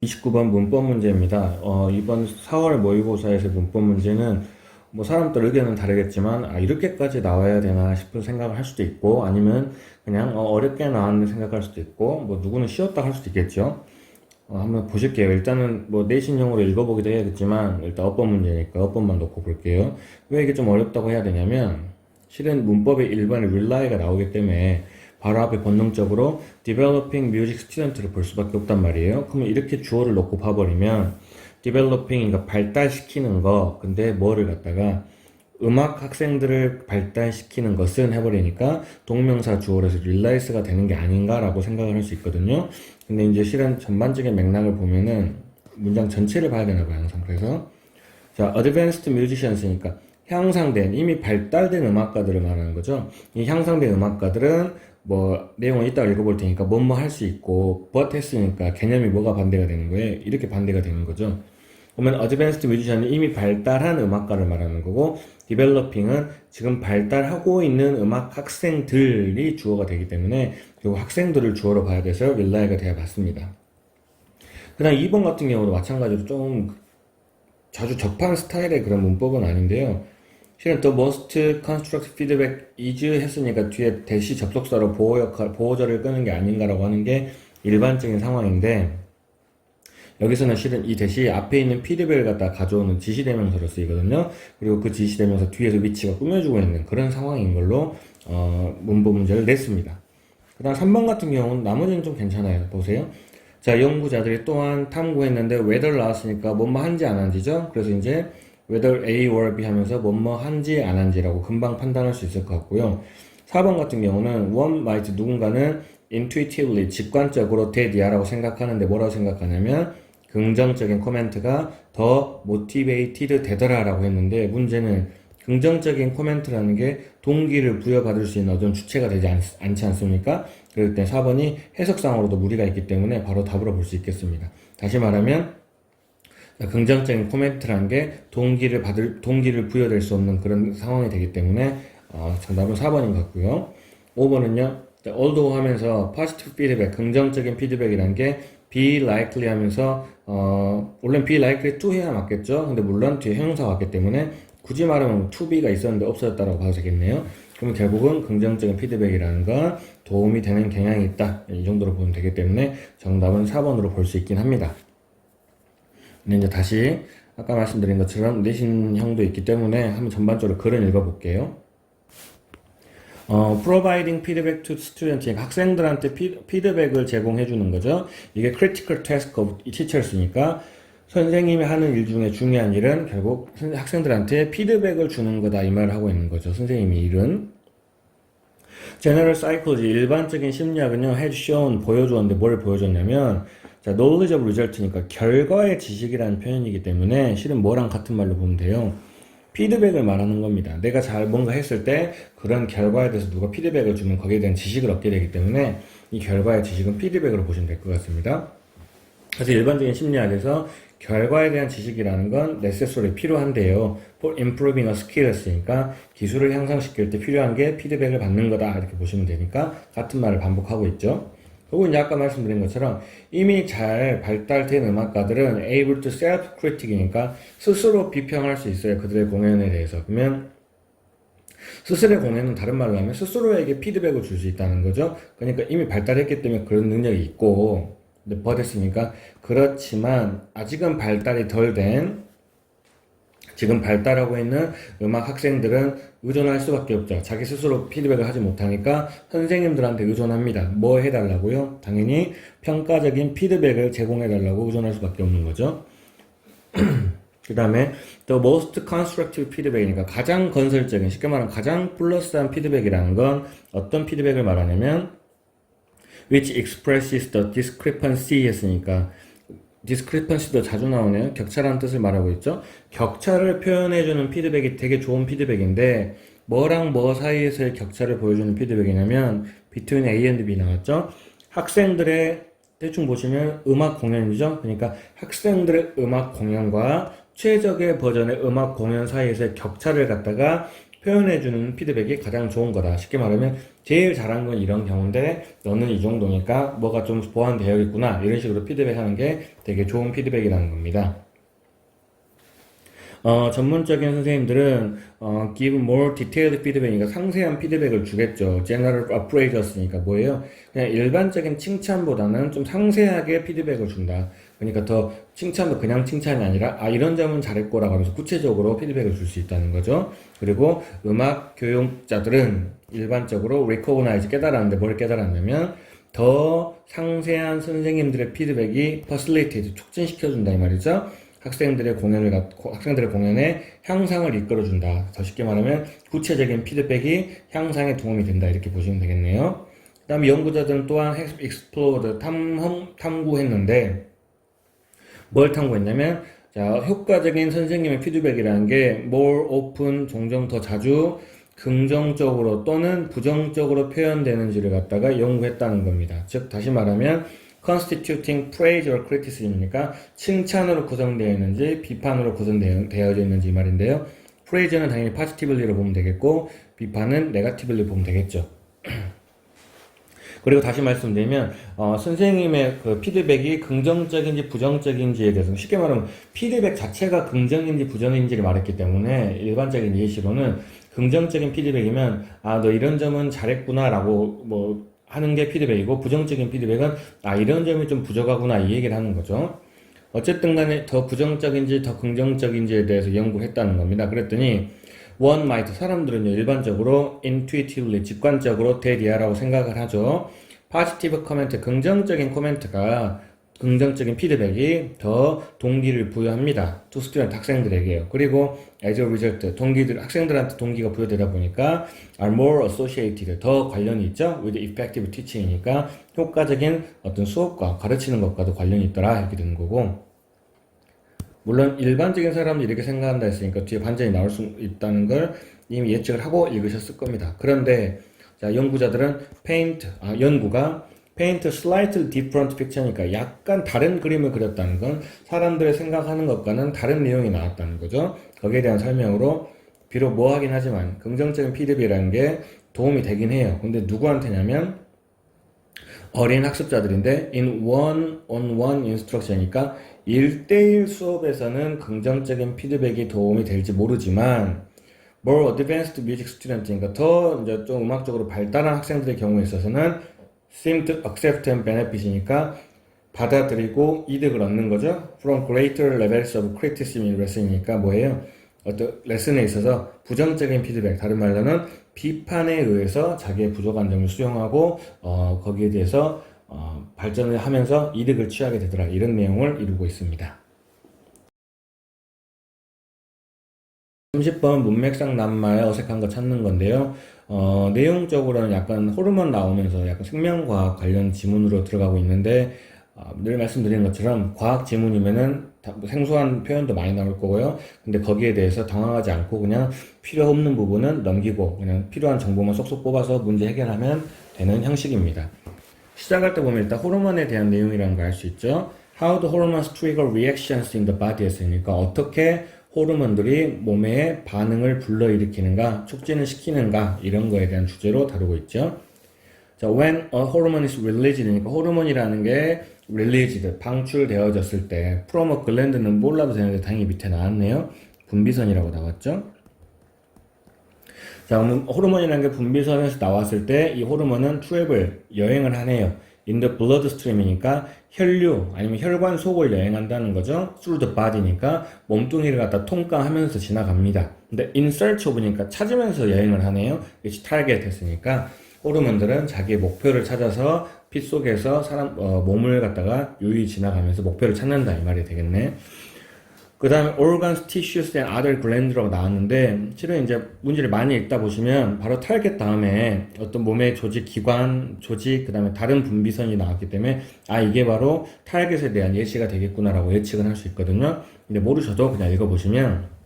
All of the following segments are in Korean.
29번 문법 문제입니다. 이번 4월 모의고사에서 문법 문제는 뭐 사람들 의견은 다르겠지만 이렇게까지 나와야 되나 싶은 생각을 할 수도 있고 아니면 그냥 어렵게 나왔는데 생각할 수도 있고 뭐 누구는 쉬웠다 할 수도 있겠죠. 한번 보실게요. 일단은 뭐 내신형으로 읽어보기도 해야겠지만 일단 어법 문제니까 어법만 놓고 볼게요. 왜 이게 좀 어렵다고 해야 되냐면 실은 문법에 1번에 rely가 나오기 때문에 바로 앞에 본능적으로 developing music student를 볼 수밖에 없단 말이에요. 그러면 이렇게 주어를 놓고 봐버리면 developing, 그러니까 발달시키는 거, 근데 뭐를 갖다가 음악 학생들을 발달시키는 것은 해버리니까 동명사 주어로서 realize가 되는 게 아닌가라고 생각을 할 수 있거든요. 근데 이제 실은 전반적인 맥락을 보면은 문장 전체를 봐야 되나 봐요, 항상. 그래서 자, advanced musicians니까 향상된, 이미 발달된 음악가들을 말하는 거죠. 이 향상된 음악가들은 뭐 내용을 이따 읽어볼 테니까 뭐뭐 할 수 있고 but 했으니까 개념이 뭐가 반대가 되는 거예요? 이렇게 반대가 되는 거죠. 그러면 advanced musician은 이미 발달한 음악가를 말하는 거고 developing은 지금 발달하고 있는 음악 학생들이 주어가 되기 때문에 결국 학생들을 주어로 봐야 돼서 rely가 되어 봤습니다. 그 다음 2번 같은 경우도 마찬가지로 좀 자주 접한 스타일의 그런 문법은 아닌데요. 실은 the most constructive feedback is 했으니까 뒤에 대시 접속사로 보호절을 끄는 게 아닌가라고 하는 게 일반적인 상황인데 여기서는 실은 이 대시 앞에 있는 피드백을 갖다 가져오는 지시대명사로 쓰이거든요. 그리고 그 지시대명사 뒤에서 위치가 꾸며주고 있는 그런 상황인 걸로 문법 문제를 냈습니다. 그 다음 3번 같은 경우는 나머지는 좀 괜찮아요. 보세요. 자, 연구자들이 또한 탐구했는데 whether 나왔으니까 뭐뭐 한지 안 한지죠. 그래서 이제 whether A or B 하면서 뭐뭐 한지 안 한지라고 금방 판단할 수 있을 것 같고요. 4번 같은 경우는 one might 누군가는 intuitively 직관적으로 대디아라고 생각하는데 뭐라고 생각하냐면 긍정적인 코멘트가 더 motivated 되더라라고 했는데 문제는 긍정적인 코멘트라는 게 동기를 부여받을 수 있는 어떤 주체가 되지 않지 않습니까? 그럴 때 4번이 해석상으로도 무리가 있기 때문에 바로 답으로 볼 수 있겠습니다. 다시 말하면 긍정적인 코멘트라는 게 동기를 부여될 수 없는 그런 상황이 되기 때문에 정답은 4번인 것 같고요. 5번은요. although 하면서 positive feedback, 긍정적인 피드백이라는 게 be likely 하면서 원래 be likely to 해야 맞겠죠. 근데 물론 뒤에 형용사가 왔기 때문에 굳이 말하면 to be가 있었는데 없어졌다고 봐도 되겠네요. 그러면 결국은 긍정적인 피드백이라는 건 도움이 되는 경향이 있다. 이 정도로 보면 되기 때문에 정답은 4번으로 볼 수 있긴 합니다. 근데 이제 다시 아까 말씀드린 것처럼 내신형도 있기 때문에 한번 전반적으로 글을 읽어볼게요. providing feedback to students, 학생들한테 피드백을 제공해 주는 거죠. 이게 critical task of teachers니까 선생님이 하는 일 중에 중요한 일은 결국 학생들한테 피드백을 주는 거다 이 말을 하고 있는 거죠. 선생님이 일은. General psychology, 일반적인 심리학은요, had shown, 보여주었는데 뭘 보여줬냐면 자, knowledge of result니까 결과의 지식이라는 표현이기 때문에 실은 뭐랑 같은 말로 보면 돼요. 피드백을 말하는 겁니다. 내가 잘 뭔가 했을 때 그런 결과에 대해서 누가 피드백을 주면 거기에 대한 지식을 얻게 되기 때문에 이 결과의 지식은 피드백으로 보시면 될 것 같습니다. 그래서 일반적인 심리학에서 결과에 대한 지식이라는 건 necessary 필요한데요. for improving a skills니까 기술을 향상시킬 때 필요한 게 피드백을 받는 거다 이렇게 보시면 되니까 같은 말을 반복하고 있죠. 그리고 이제 아까 말씀드린 것처럼 이미 잘 발달된 음악가들은 able to self-critic이니까 스스로 비평할 수 있어요. 그들의 공연에 대해서. 그러면 스스로의 공연은 다른 말로 하면 스스로에게 피드백을 줄 수 있다는 거죠. 그러니까 이미 발달했기 때문에 그런 능력이 있고 근데 버렸으니까 그렇지만 아직은 발달이 덜 된 지금 발달하고 있는 음악 학생들은 의존할 수밖에 없죠. 자기 스스로 피드백을 하지 못하니까 선생님들한테 의존합니다. 뭐 해달라고요? 당연히 평가적인 피드백을 제공해달라고 의존할 수밖에 없는 거죠. 그 다음에 the most constructive feedback이니까 가장 건설적인, 쉽게 말하면 가장 플러스한 피드백이라는 건 어떤 피드백을 말하냐면 which expresses the discrepancy 했으니까 discrepancy도 자주 나오네요. 격차라는 뜻을 말하고 있죠. 격차를 표현해주는 피드백이 되게 좋은 피드백인데 뭐랑 뭐 사이에서의 격차를 보여주는 피드백이냐면 between A and B 나왔죠. 학생들의 대충 보시면 음악 공연이죠. 그러니까 학생들의 음악 공연과 최적의 버전의 음악 공연 사이에서의 격차를 갖다가 표현해주는 피드백이 가장 좋은 거다. 쉽게 말하면 제일 잘한 건 이런 경우인데 너는 이 정도니까 뭐가 좀 보완되어 있구나. 이런 식으로 피드백하는 게 되게 좋은 피드백이라는 겁니다. 전문적인 선생님들은 give more detailed feedback이니까 상세한 피드백을 주겠죠. general appraisers니까 뭐예요? 그냥 일반적인 칭찬보다는 좀 상세하게 피드백을 준다. 그러니까 더 칭찬도 그냥 칭찬이 아니라 이런 점은 잘했고라고 하면서 구체적으로 피드백을 줄 수 있다는 거죠. 그리고 음악 교육자들은 일반적으로 recognize 깨달았는데 뭘 깨달았냐면 더 상세한 선생님들의 피드백이 facilitate 촉진시켜준다 이 말이죠. 학생들의 공연의 향상을 이끌어준다. 더 쉽게 말하면 구체적인 피드백이 향상에 도움이 된다. 이렇게 보시면 되겠네요. 그 다음에 연구자들은 또한 explored, 탐구했는데 뭘 탐구했냐면 자, 효과적인 선생님의 피드백이라는 게 more often, 종종 더 자주 긍정적으로 또는 부정적으로 표현되는지를 갖다가 연구했다는 겁니다. 즉 다시 말하면 constituting praise or criticism이니까 칭찬으로 구성되어 있는지 비판으로 구성되어 있는지 이 말인데요. praise는 당연히 positively로 보면 되겠고 비판은 negatively 보면 되겠죠. 그리고 다시 말씀드리면 선생님의 그 피드백이 긍정적인지 부정적인지에 대해서 쉽게 말하면 피드백 자체가 긍정인지 부정인지를 말했기 때문에 일반적인 예시로는 긍정적인 피드백이면 너 이런 점은 잘했구나 라고 뭐 하는 게 피드백이고 부정적인 피드백은 이런 점이 좀 부족하구나 이 얘기를 하는 거죠. 어쨌든 간에 더 부정적인지 더 긍정적인지에 대해서 연구를 했다는 겁니다. 그랬더니 one might 사람들은 일반적으로 intuitively 직관적으로 대리아라고 생각을 하죠. positive comment 긍정적인 코멘트가 긍정적인 피드백이 더 동기를 부여합니다. to student 학생들에게요. 그리고 as a result 학생들한테 동기가 부여되다 보니까 are more associated 더 관련이 있죠. with effective teaching이니까 효과적인 어떤 수업과 가르치는 것과도 관련이 있더라 이렇게 되는 거고. 물론 일반적인 사람들이 이렇게 생각한다 했으니까 뒤에 반전이 나올 수 있다는 걸 이미 예측을 하고 읽으셨을 겁니다. 그런데 자, 연구자들은 연구가 paint slightly different picture니까 약간 다른 그림을 그렸다는 건 사람들의 생각하는 것과는 다른 내용이 나왔다는 거죠. 거기에 대한 설명으로 비록 뭐하긴 하지만 긍정적인 피드백이라는 게 도움이 되긴 해요. 근데 누구한테냐면 어린 학습자들인데 in one-on-one instruction이니까 1대1 수업에서는 긍정적인 피드백이 도움이 될지 모르지만 more advanced music student이니까 더 이제 좀 음악적으로 발달한 학생들의 경우에 있어서는 seem to accept and benefit이니까 받아들이고 이득을 얻는 거죠. From greater levels of criticism in lesson이니까 뭐예요? 어떤 레슨에 있어서 부정적인 피드백, 다른 말로는 비판에 의해서 자기의 부족한 점을 수용하고 거기에 대해서 발전을 하면서 이득을 취하게 되더라. 이런 내용을 이루고 있습니다. 30번 문맥상 낱말 어색한 거 찾는 건데요. 내용적으로는 약간 호르몬 나오면서 약간 생명과학 관련 지문으로 들어가고 있는데 늘 말씀드리는 것처럼 과학 지문이면은 생소한 표현도 많이 나올 거고요. 근데 거기에 대해서 당황하지 않고 그냥 필요 없는 부분은 넘기고 그냥 필요한 정보만 쏙쏙 뽑아서 문제 해결하면 되는 형식입니다. 시작할 때 보면 일단 호르몬에 대한 내용이라는 걸 알 수 있죠. How the hormones trigger reactions in the body 했으니까 어떻게 호르몬들이 몸에 반응을 불러일으키는가, 촉진을 시키는가 이런 거에 대한 주제로 다루고 있죠. 자, when a hormone is released니까 호르몬이라는 게 released, 방출되어졌을 때 from a gland는 몰라도 되는데 당연히 밑에 나왔네요. 분비선이라고 나왔죠. 자, 호르몬이라는 게 분비선에서 나왔을 때 이 호르몬은 travel, 여행을 하네요. in the bloodstream이니까 혈류 아니면 혈관 속을 여행한다는 거죠. through the body니까 몸뚱이를 갖다 통과하면서 지나갑니다. 근데 in search of니까 찾으면서 여행을 하네요. which target 했으니까 호르몬들은 자기의 목표를 찾아서 피 속에서 몸을 갖다가 유유히 지나가면서 목표를 찾는다 이 말이 되겠네. 그 다음에 organs, tissues and other glands라고 나왔는데 실은 이제 문제를 많이 읽다 보시면 바로 타겟 다음에 어떤 몸의 조직, 기관, 조직, 그 다음에 다른 분비선이 나왔기 때문에 이게 바로 타겟에 대한 예시가 되겠구나라고 예측은 할 수 있거든요. 근데 모르셔도 그냥 읽어보시면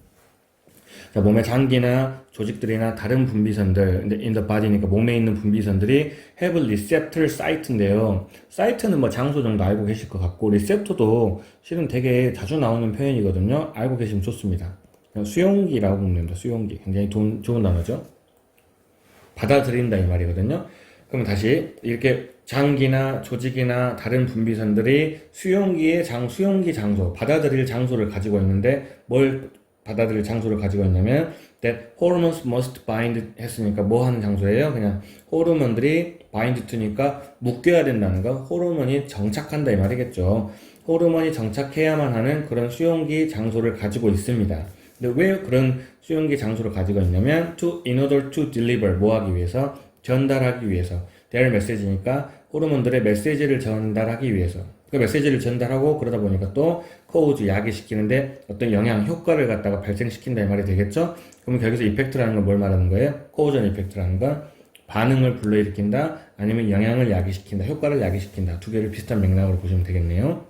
자, 몸의 장기나 조직들이나 다른 분비선들, 근데 in the body니까 몸에 있는 분비선들이 have receptor site인데요. site는 뭐 장소 정도 알고 계실 것 같고, receptor도 실은 되게 자주 나오는 표현이거든요. 알고 계시면 좋습니다. 수용기라고 보면 됩니다. 수용기. 굉장히 좋은 단어죠. 받아들인다 이 말이거든요. 그럼 다시 이렇게 장기나 조직이나 다른 분비선들이 수용기 장소, 받아들일 장소를 가지고 있는데 뭘 받아들일 장소를 가지고 있냐면 that hormones must bind 했으니까 뭐 하는 장소예요? 그냥 호르몬들이 bind to니까 묶여야 된다는 거, 호르몬이 정착한다 이 말이겠죠. 호르몬이 정착해야만 하는 그런 수용기 장소를 가지고 있습니다. 근데 왜 그런 수용기 장소를 가지고 있냐면 in order to deliver 뭐 하기 위해서? 전달하기 위해서. their message니까 호르몬들의 메시지를 전달하기 위해서. 그 메시지를 전달하고 그러다 보니까 또 cause 야기시키는데 어떤 영향, 효과를 갖다가 발생시킨다 이 말이 되겠죠? 그러면 여기서 이펙트라는 건 뭘 말하는 거예요? cause and effect라는 건 반응을 불러일으킨다 아니면 영향을 야기시킨다, 효과를 야기시킨다. 두 개를 비슷한 맥락으로 보시면 되겠네요.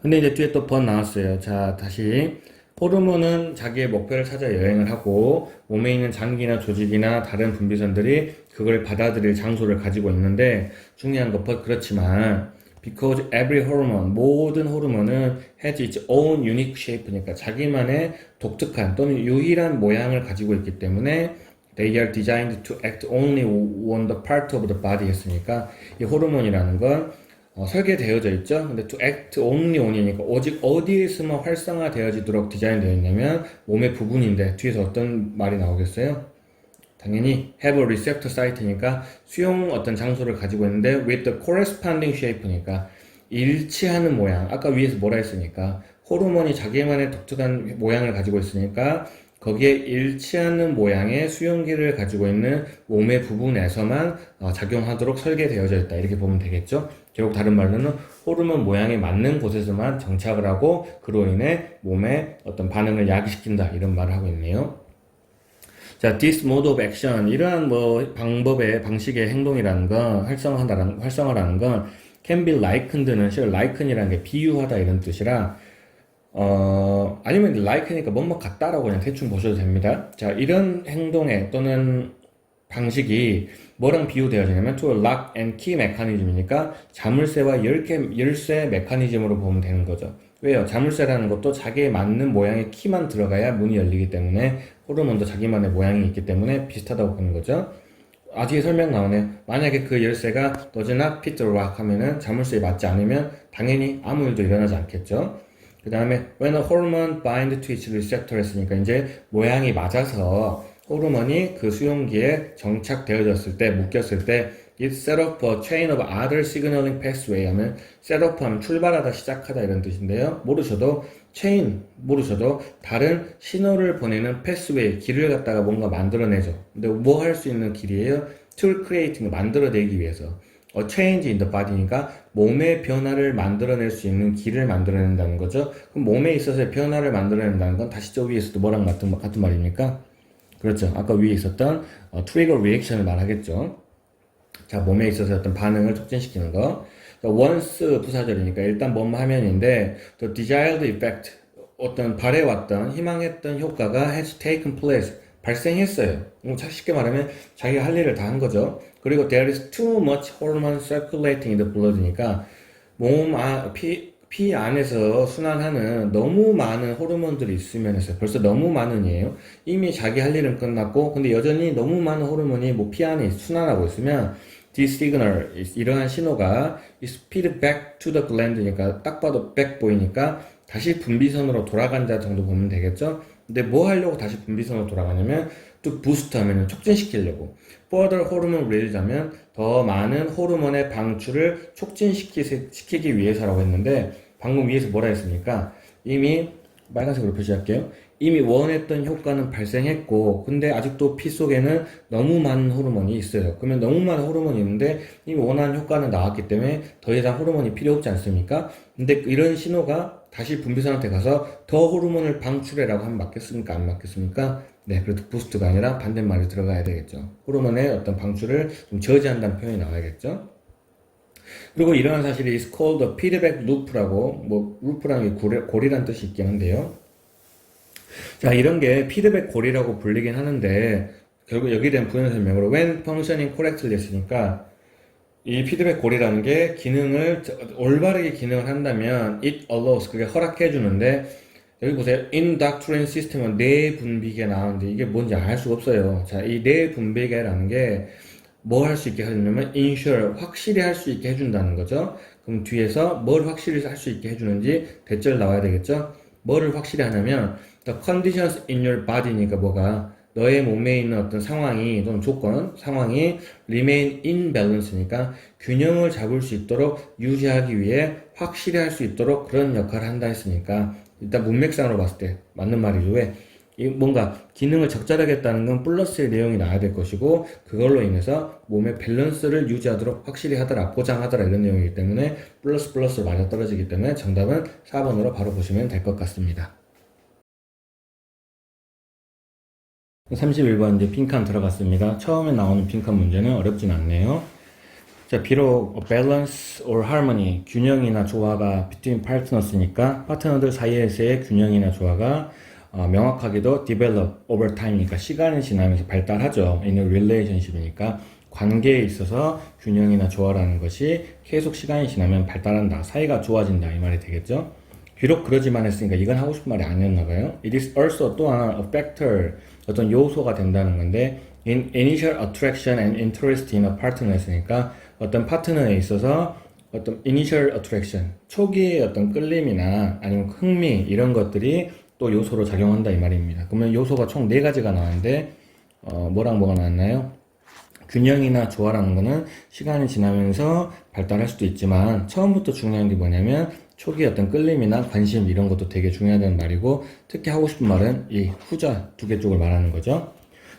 근데 이제 뒤에 또 번 나왔어요. 자, 다시. 호르몬은 자기의 목표를 찾아 여행을 하고 몸에 있는 장기나 조직이나 다른 분비선들이 그걸 받아들일 장소를 가지고 있는데 중요한 것 그렇지만 because every hormone 모든 호르몬은 has its own unique shape니까 자기만의 독특한 또는 유일한 모양을 가지고 있기 때문에 they are designed to act only on the part of the body 했으니까 이 호르몬이라는 건 설계되어져 있죠. 근데 to act only on이니까 오직 어디에서만 활성화되어지도록 디자인되어 있냐면 몸의 부분인데 뒤에서 어떤 말이 나오겠어요? 당연히 have a receptor site니까 수용 어떤 장소를 가지고 있는데 with the corresponding shape니까 일치하는 모양. 아까 위에서 뭐라 했으니까 호르몬이 자기만의 독특한 모양을 가지고 있으니까 거기에 일치하는 모양의 수용기를 가지고 있는 몸의 부분에서만 작용하도록 설계되어져 있다. 이렇게 보면 되겠죠. 결국 다른 말로는 호르몬 모양에 맞는 곳에서만 정착을 하고 그로 인해 몸의 어떤 반응을 야기시킨다. 이런 말을 하고 있네요. 자, this mode of action 이러한 방식의 행동이라는 건 활성화라는 건 can be likened는 실은 liken이라는 게 비유하다 이런 뜻이라 아니면 like니까 뭐뭐 같다라고 그냥 대충 보셔도 됩니다. 자, 이런 행동에 또는 방식이 뭐랑 비유되어지냐면 to a lock and key 메커니즘이니까 자물쇠와 열쇠 메커니즘으로 보면 되는 거죠. 왜요? 자물쇠라는 것도 자기에 맞는 모양의 키만 들어가야 문이 열리기 때문에 호르몬도 자기만의 모양이 있기 때문에 비슷하다고 보는 거죠. 뒤에 설명 나오네요. 만약에 그 열쇠가 does not fit the lock 하면은 자물쇠에 맞지 않으면 당연히 아무 일도 일어나지 않겠죠. 그 다음에 when a hormone bind to its receptor 했으니까 이제 모양이 맞아서 호르몬이 그 수용기에 정착되어졌을 때, 묶였을 때 it set up a chain of other signaling pathway 하면 set up 하면 출발하다, 시작하다 이런 뜻인데요. 모르셔도 다른 신호를 보내는 pathway, 길을 갖다가 뭔가 만들어내죠. 근데 뭐 할 수 있는 길이에요? to creating, 만들어내기 위해서. change in the body니까 몸의 변화를 만들어낼 수 있는 길을 만들어낸다는 거죠. 그럼 몸에 있어서의 변화를 만들어낸다는 건 다시 저 위에서도 뭐랑 같은 말입니까? 그렇죠. 아까 위에 있었던 trigger reaction을 말하겠죠. 자, 몸에 있어서 어떤 반응을 촉진시키는 거. once 부사절이니까 일단 뭐뭐 하면인데 the desired effect 어떤 바래왔던 희망했던 효과가 has taken place 발생했어요. 쉽게 말하면 자기가 할 일을 다 한 거죠. 그리고 there is too much hormone circulating in the blood니까 피 안에서 순환하는 너무 많은 호르몬들이 있으면 했어요. 벌써 너무 많은이에요. 이미 자기 할 일은 끝났고 근데 여전히 너무 많은 호르몬이 피 안에 순환하고 있으면 this signal, 이러한 신호가 is feed back to the gland니까 딱 봐도 back 보이니까 다시 분비선으로 돌아간다 정도 보면 되겠죠. 근데 뭐 하려고 다시 분비선으로 돌아가냐면 또 부스트 하면 촉진시키려고 further hormone release 하면 더 많은 호르몬의 방출을 촉진시키기 위해서라고 했는데 방금 위에서 뭐라 했습니까? 이미 빨간색으로 표시할게요. 이미 원했던 효과는 발생했고 근데 아직도 피 속에는 너무 많은 호르몬이 있어요. 그러면 너무 많은 호르몬이 있는데 이미 원하는 효과는 나왔기 때문에 더 이상 호르몬이 필요 없지 않습니까? 근데 이런 신호가 다시 분비선한테 가서 더 호르몬을 방출해라고 하면 맞겠습니까? 안 맞겠습니까? 네, 그래도 부스트가 아니라 반대말이 들어가야 되겠죠. 호르몬의 어떤 방출을 좀 저지한다는 표현이 나와야겠죠. 그리고 이러한 사실이 is called a feedback loop라고, loop라는 게 고리란 뜻이 있긴 한데요. 자, 이런 게 피드백 고리라고 불리긴 하는데, 결국 여기에 대한 부연 설명으로 when functioning correctly 했으니까, 이 피드백 고리라는 게 기능을, 올바르게 기능을 한다면, it allows, 그게 허락해 주는데, 여기 보세요. indoctrine system은 내분비계 나오는데 이게 뭔지 알 수가 없어요. 자, 이 내분비계라는 게 뭐 할 수 있게 해주냐면 ensure, 확실히 할 수 있게 해준다는 거죠. 그럼 뒤에서 뭘 확실히 할 수 있게 해주는지 대절 나와야 되겠죠. 뭐를 확실히 하냐면 the conditions in your body니까 뭐가 너의 몸에 있는 어떤 상황이 또는 조건, 상황이 remain in balance니까 균형을 잡을 수 있도록 유지하기 위해 확실히 할 수 있도록 그런 역할을 한다 했으니까 일단 문맥상으로 봤을 때 맞는 말이죠. 왜? 이 뭔가 기능을 적절하겠다는 건 플러스의 내용이 나와야 될 것이고 그걸로 인해서 몸의 밸런스를 유지하도록 확실히 하더라, 보장하더라 이런 내용이기 때문에 플러스 맞아 떨어지기 때문에 정답은 4번으로 바로 보시면 될 것 같습니다. 31번 이제 빈칸 들어갔습니다. 처음에 나오는 빈칸 문제는 어렵진 않네요. 자, 비록 balance or harmony, 균형이나 조화가 between partners니까 파트너들 사이에서의 균형이나 조화가 명확하게도 develop over time이니까 시간이 지나면서 발달하죠. in a relationship이니까 관계에 있어서 균형이나 조화라는 것이 계속 시간이 지나면 발달한다. 사이가 좋아진다. 이 말이 되겠죠. 비록 그러지만 했으니까 이건 하고 싶은 말이 아니었나 봐요. It is also 또한 a factor, 어떤 요소가 된다는 건데 in initial attraction and interest in a partner 했으니까 어떤 파트너에 있어서 어떤 initial attraction, 초기의 어떤 끌림이나 아니면 흥미 이런 것들이 또 요소로 작용한다 이 말입니다. 그러면 요소가 총 4가지가 나왔는데 뭐랑 뭐가 나왔나요? 균형이나 조화라는 거는 시간이 지나면서 발달할 수도 있지만 처음부터 중요한 게 뭐냐면 초기 어떤 끌림이나 관심 이런 것도 되게 중요하다는 말이고 특히 하고 싶은 말은 이 후자 2개 쪽을 말하는 거죠.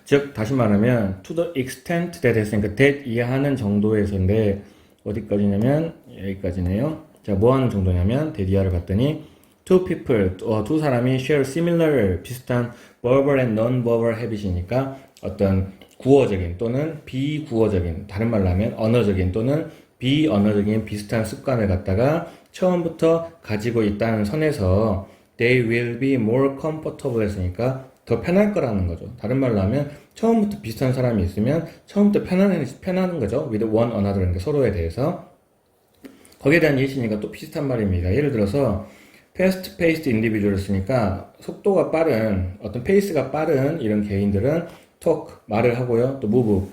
즉 다시 말하면 to the extent that 했으니까 that 이해하는 정도에서인데 어디까지냐면 여기까지네요. 자, 뭐 하는 정도냐면 that 이하를 봤더니 two people, 두 사람이 share similar 비슷한 verbal and non-verbal habit이니까 어떤 구어적인 또는 비구어적인, 다른 말로 하면 언어적인 또는 비언어적인 비슷한 습관을 갖다가 처음부터 가지고 있다는 선에서 they will be more comfortable 했으니까 더 편할 거라는 거죠. 다른 말로 하면 처음부터 비슷한 사람이 있으면 처음부터 편한 거죠. with one another, 그러니까 서로에 대해서. 거기에 대한 예시니까 또 비슷한 말입니다. 예를 들어서 fast paced individual 쓰니까 속도가 빠른, 어떤 페이스가 빠른 이런 개인들은 talk, 말을 하고요. 또 move,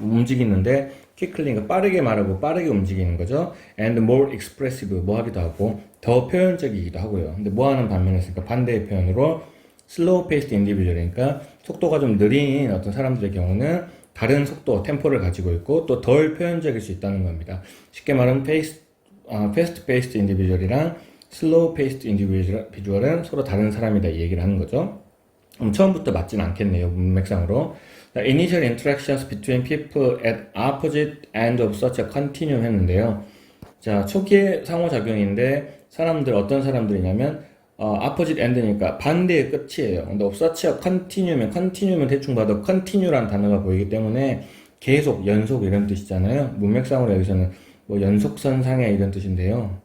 움직이는데 quickly가 빠르게 말하고 빠르게 움직이는 거죠. and more expressive, 뭐 하기도 하고 더 표현적이기도 하고요. 근데 뭐 하는 반면에 있으니까 반대의 표현으로 slow paced individual이니까 속도가 좀 느린 어떤 사람들의 경우는 다른 속도, 템포를 가지고 있고 또 덜 표현적일 수 있다는 겁니다. 쉽게 말하면 fast paced individual이랑 slow paced individual은 서로 다른 사람이다 이 얘기를 하는 거죠. 처음부터 맞진 않겠네요. 문맥상으로. Initial interactions between people at opposite ends of such a continuum 했는데요. 자, 초기의 상호작용인데 어떤 사람들이냐면 opposite end니까 반대의 끝이에요. 근데 such a continuum은 대충 봐도 continue라는 단어가 보이기 때문에 계속, 연속 이런 뜻이잖아요. 문맥상으로 여기서는 뭐 연속선상에 이런 뜻인데요.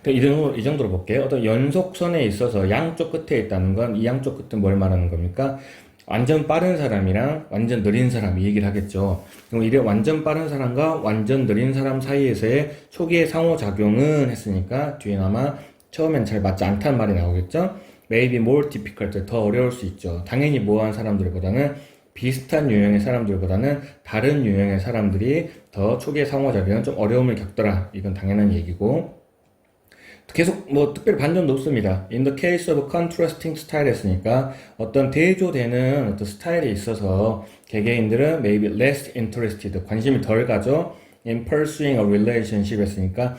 이 정도로 볼게요. 어떤 연속선에 있어서 양쪽 끝에 있다는 건 이 양쪽 끝은 뭘 말하는 겁니까? 완전 빠른 사람이랑 완전 느린 사람 이 얘기를 하겠죠. 그럼 이래 완전 빠른 사람과 완전 느린 사람 사이에서의 초기의 상호작용은 했으니까 뒤에 아마 처음엔 잘 맞지 않다는 말이 나오겠죠. Maybe more difficult, 더 어려울 수 있죠. 당연히 모호한 사람들보다는 비슷한 유형의 사람들보다는 다른 유형의 사람들이 더 초기의 상호작용은 좀 어려움을 겪더라. 이건 당연한 얘기고 계속 뭐 특별히 반전도 없습니다. In the case of contrasting style 했으니까 어떤 대조되는 어떤 스타일에 있어서 개개인들은 maybe less interested, 관심이 덜 가죠. In pursuing a relationship 했으니까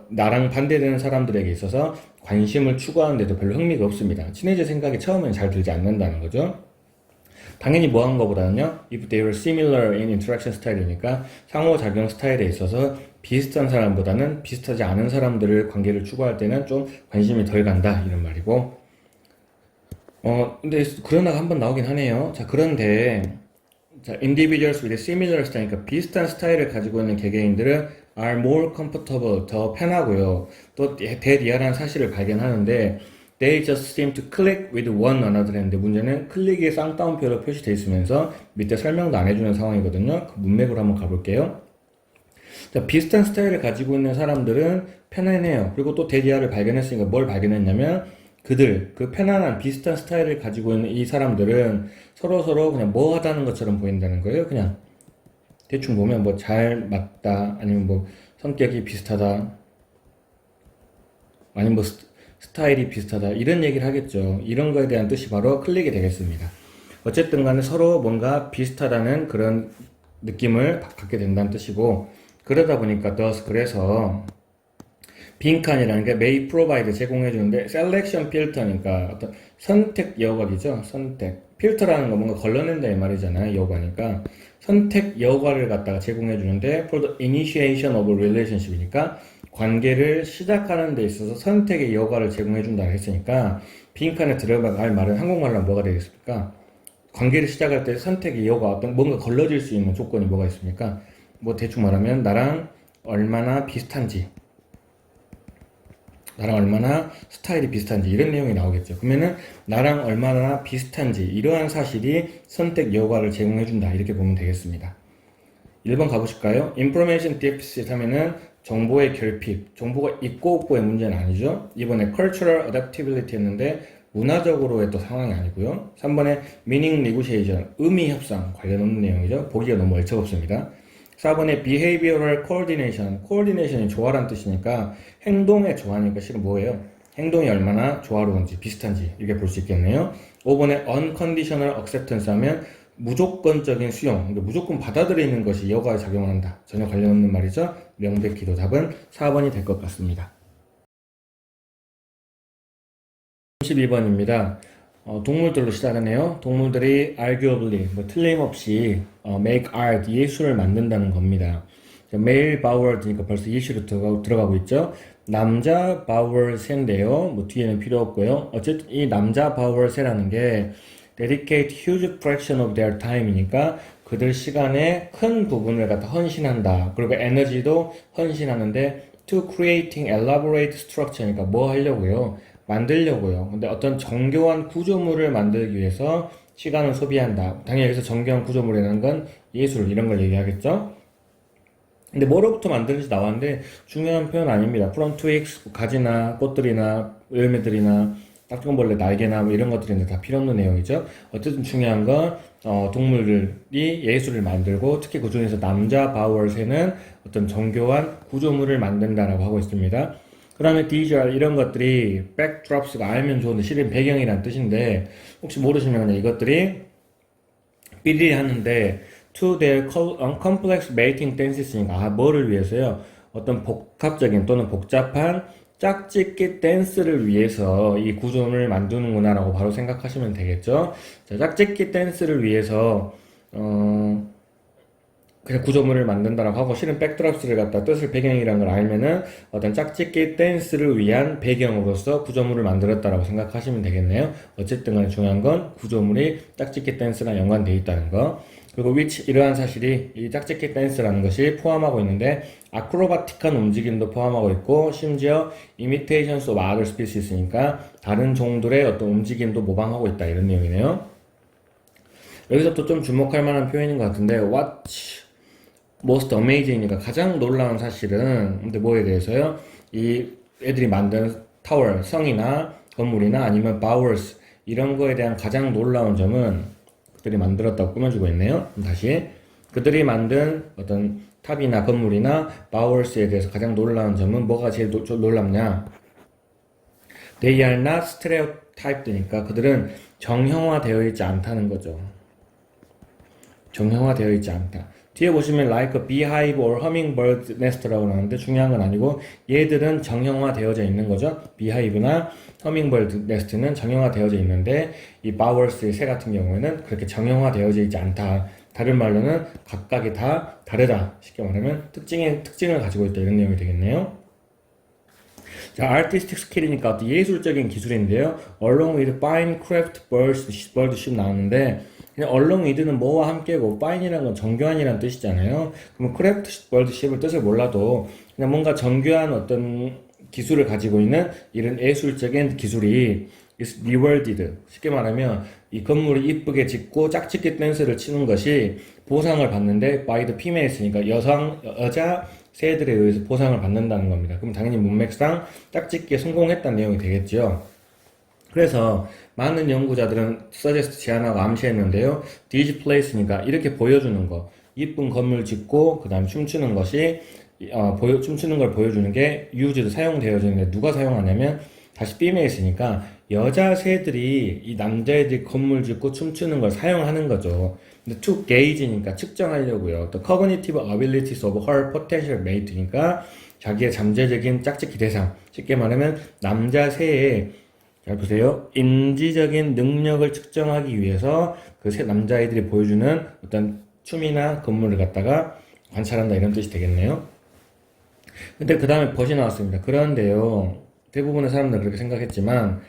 나랑 반대되는 사람들에게 있어서 관심을 추구하는데도 별로 흥미가 없습니다. 친해질 생각이 처음엔 잘 들지 않는다는 거죠. 당연히 뭐 한 거보다는요, if they were similar in interaction style이니까 상호작용 스타일에 있어서 비슷한 사람보다는 비슷하지 않은 사람들을 관계를 추구할 때는 좀 관심이 덜 간다 이런 말이고 근데 그러다가 한번 나오긴 하네요. 자, 그런데 자, individuals with similar style이니까 비슷한 스타일을 가지고 있는 개개인들은 are more comfortable, 더 편하고요. 또 대리얼한 사실을 발견하는데 they just seem to click with one another 했는데 문제는 클릭이 쌍따옴표로 표시되어 있으면서 밑에 설명도 안 해주는 상황이거든요. 그 문맥으로 한번 가볼게요. 자, 비슷한 스타일을 가지고 있는 사람들은 편안해요. 그리고 또 대기하를 발견했으니까 뭘 발견했냐면 그 편안한 비슷한 스타일을 가지고 있는 이 사람들은 서로서로 그냥 뭐 하다는 것처럼 보인다는 거예요. 그냥 대충 보면 뭐 잘 맞다, 아니면 뭐 성격이 비슷하다, 아니면 뭐 스타일이 비슷하다, 이런 얘기를 하겠죠. 이런 거에 대한 뜻이 바로 클릭이 되겠습니다. 어쨌든 간에 서로 뭔가 비슷하다는 그런 느낌을 갖게 된다는 뜻이고, 그러다 보니까 그래서 빈칸이라는 게 may provide 제공해 주는데 selection filter니까 어떤 선택 여과이죠. 선택 필터라는 거 뭔가 걸러낸다 이 말이잖아요. 여과니까 선택 여과를 갖다가 제공해 주는데 for the initiation of a relationship이니까 관계를 시작하는 데 있어서 선택의 여과를 제공해 준다 했으니까 빈칸에 들어갈 말은 한국말로 하면 뭐가 되겠습니까? 관계를 시작할 때 선택의 여과, 어떤 뭔가 걸러질 수 있는 조건이 뭐가 있습니까? 뭐 대충 말하면 나랑 얼마나 비슷한지, 나랑 얼마나 스타일이 비슷한지, 이런 내용이 나오겠죠. 그러면은 나랑 얼마나 비슷한지 이러한 사실이 선택 여과를 제공해준다, 이렇게 보면 되겠습니다. 1번 가보실까요? Information deficit 하면은 정보의 결핍, 정보가 있고 없고의 문제는 아니죠. 이번에 cultural adaptability 했는데 문화적으로의 또 상황이 아니고요. 3번에 meaning negotiation, 의미 협상 관련 없는 내용이죠. 보기가 너무 얼척없습니다. 4번에 behavioral coordination, coordination이 조화란 뜻이니까 행동의 조화니까 실은 뭐예요? 행동이 얼마나 조화로운지, 비슷한지, 이렇게 볼 수 있겠네요. 5번에 unconditional acceptance 하면 무조건적인 수용, 그러니까 무조건 받아들이는 것이 여과에 작용한다. 전혀 관련 없는 말이죠. 명백히도 답은 4번이 될 것 같습니다. 32번입니다. 동물들로 시작하네요. 동물들이 arguably, 뭐 틀림없이 make art, 예술을 만든다는 겁니다. male bowers니까 벌써 예시로 들어가고 있죠. 남자 bowers인데요. 뭐 뒤에는 필요 없고요. 어쨌든 이 남자 bowers라는 게 dedicate huge fraction of their time이니까 그들 시간의 큰 부분을 갖다 헌신한다. 그리고 에너지도 헌신하는데 to creating elaborate structure니까 뭐 하려고요? 만들려고요. 근데 어떤 정교한 구조물을 만들기 위해서 시간을 소비한다. 당연히 여기서 정교한 구조물이라는 건 예술, 이런 걸 얘기하겠죠. 근데 뭐로부터 만드는지 나왔는데 중요한 표현 아닙니다. From twigs, 가지나 꽃들이나 열매들이나 딱정벌레 날개나 뭐 이런 것들인데 다 필요 없는 내용이죠. 어쨌든 중요한 건 동물들이 예술을 만들고 특히 그 중에서 남자 바우얼새는 어떤 정교한 구조물을 만든다라고 하고 있습니다. 그 다음에 these are, 이런 것들이 backdrops가 알면 좋은데 실은 배경이란 뜻인데 혹시 모르시면 그냥 이것들이 삐리리 하는데 to their complex mating dances니까 뭐를 위해서요? 어떤 복합적인 또는 복잡한 짝짓기 댄스를 위해서 이 구조물을 만드는구나 라고 바로 생각하시면 되겠죠. 자, 짝짓기 댄스를 위해서 그냥 구조물을 만든다라고 하고 실은 백드랍스를 갖다 뜻을 배경이라는 걸 알면은 어떤 짝짓기 댄스를 위한 배경으로서 구조물을 만들었다라고 생각하시면 되겠네요. 어쨌든 간에 중요한 건 구조물이 짝짓기 댄스랑 연관되어 있다는 거. 그리고 which, 이러한 사실이 이 짝짓기 댄스라는 것이 포함하고 있는데 아크로바틱한 움직임도 포함하고 있고 심지어 imitations of other species니까 다른 종들의 어떤 움직임도 모방하고 있다, 이런 내용이네요. 여기서 또 좀 주목할 만한 표현인 것 같은데 what most amazing이니까 가장 놀라운 사실은, 근데 뭐에 대해서요? 이 애들이 만든 타워, 성이나 건물이나 아니면 bowers, 이런 거에 대한 가장 놀라운 점은 그들이 만들었다고 꾸며주고 있네요. 다시 그들이 만든 어떤 탑이나 건물이나 bowers에 대해서 가장 놀라운 점은 뭐가 제일 놀랍냐? They are not stereotyped니까 그들은 정형화되어 있지 않다는 거죠. 정형화되어 있지 않다. 뒤에 보시면 like a beehive or hummingbird nest라고 나오는데 중요한 건 아니고 얘들은 정형화되어져 있는 거죠. beehive나 hummingbird nest는 정형화되어져 있는데 이 bowers의 새 같은 경우에는 그렇게 정형화되어져 있지 않다. 다른 말로는 각각이 다 다르다. 쉽게 말하면 특징을 가지고 있다, 이런 내용이 되겠네요. 자, artistic skill이니까 예술적인 기술인데요. along with fine craft birdship 나오는데 그냥 along with는 뭐와 함께고 fine이라는 건 정교한이라는 뜻이잖아요. 그럼 craft birdship을 뜻을 몰라도 그냥 뭔가 정교한 어떤 기술을 가지고 있는 이런 예술적인 기술이 is rewarded. 쉽게 말하면 이 건물을 이쁘게 짓고 짝짓기 댄스를 치는 것이 보상을 받는데 by the females, 그러니까 여자 새들에 의해서 보상을 받는다는 겁니다. 그럼 당연히 문맥상 짝짓기에 성공했다는 내용이 되겠죠. 그래서 많은 연구자들은 서제스트 제안하고 암시했는데요. 디지플레이스니까 이렇게 보여주는 거, 이쁜 건물 짓고 그 다음에 춤추는 것이 춤추는 걸 보여주는 게 used 사용되어지는데 누가 사용하냐면 다시 female이니까 여자 새들이 이 남자애들이 건물 짓고 춤추는 걸 사용하는 거죠. 근데 to gauge니까 측정하려고요. 또 cognitive abilities of her potential mate니까 자기의 잠재적인 짝짓기 대상. 쉽게 말하면 남자 새의 잘 보세요. 인지적인 능력을 측정하기 위해서 그 새 남자애들이 보여주는 어떤 춤이나 건물을 갖다가 관찰한다 이런 뜻이 되겠네요. 근데 그 다음에 벗이 나왔습니다. 그런데요, 대부분의 사람들은 그렇게 생각했지만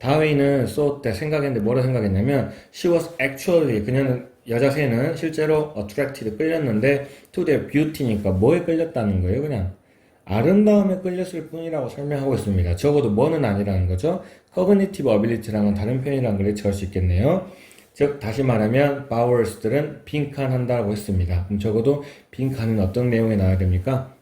다웨이는 때 생각했는데 뭐라 생각했냐면 she was actually 그녀는 여자 새는 실제로 attracted 끌렸는데 to their beauty니까 뭐에 끌렸다는 거예요. 그냥 아름다움에 끌렸을 뿐이라고 설명하고 있습니다. 적어도 뭐는 아니라는 거죠. cognitive ability랑은 다른 표현이라는 걸 예측할 수 있겠네요. 즉 다시 말하면 바우어스들은 빈칸한다고 했습니다. 그럼 적어도 빈칸은 어떤 내용에 나와야 됩니까?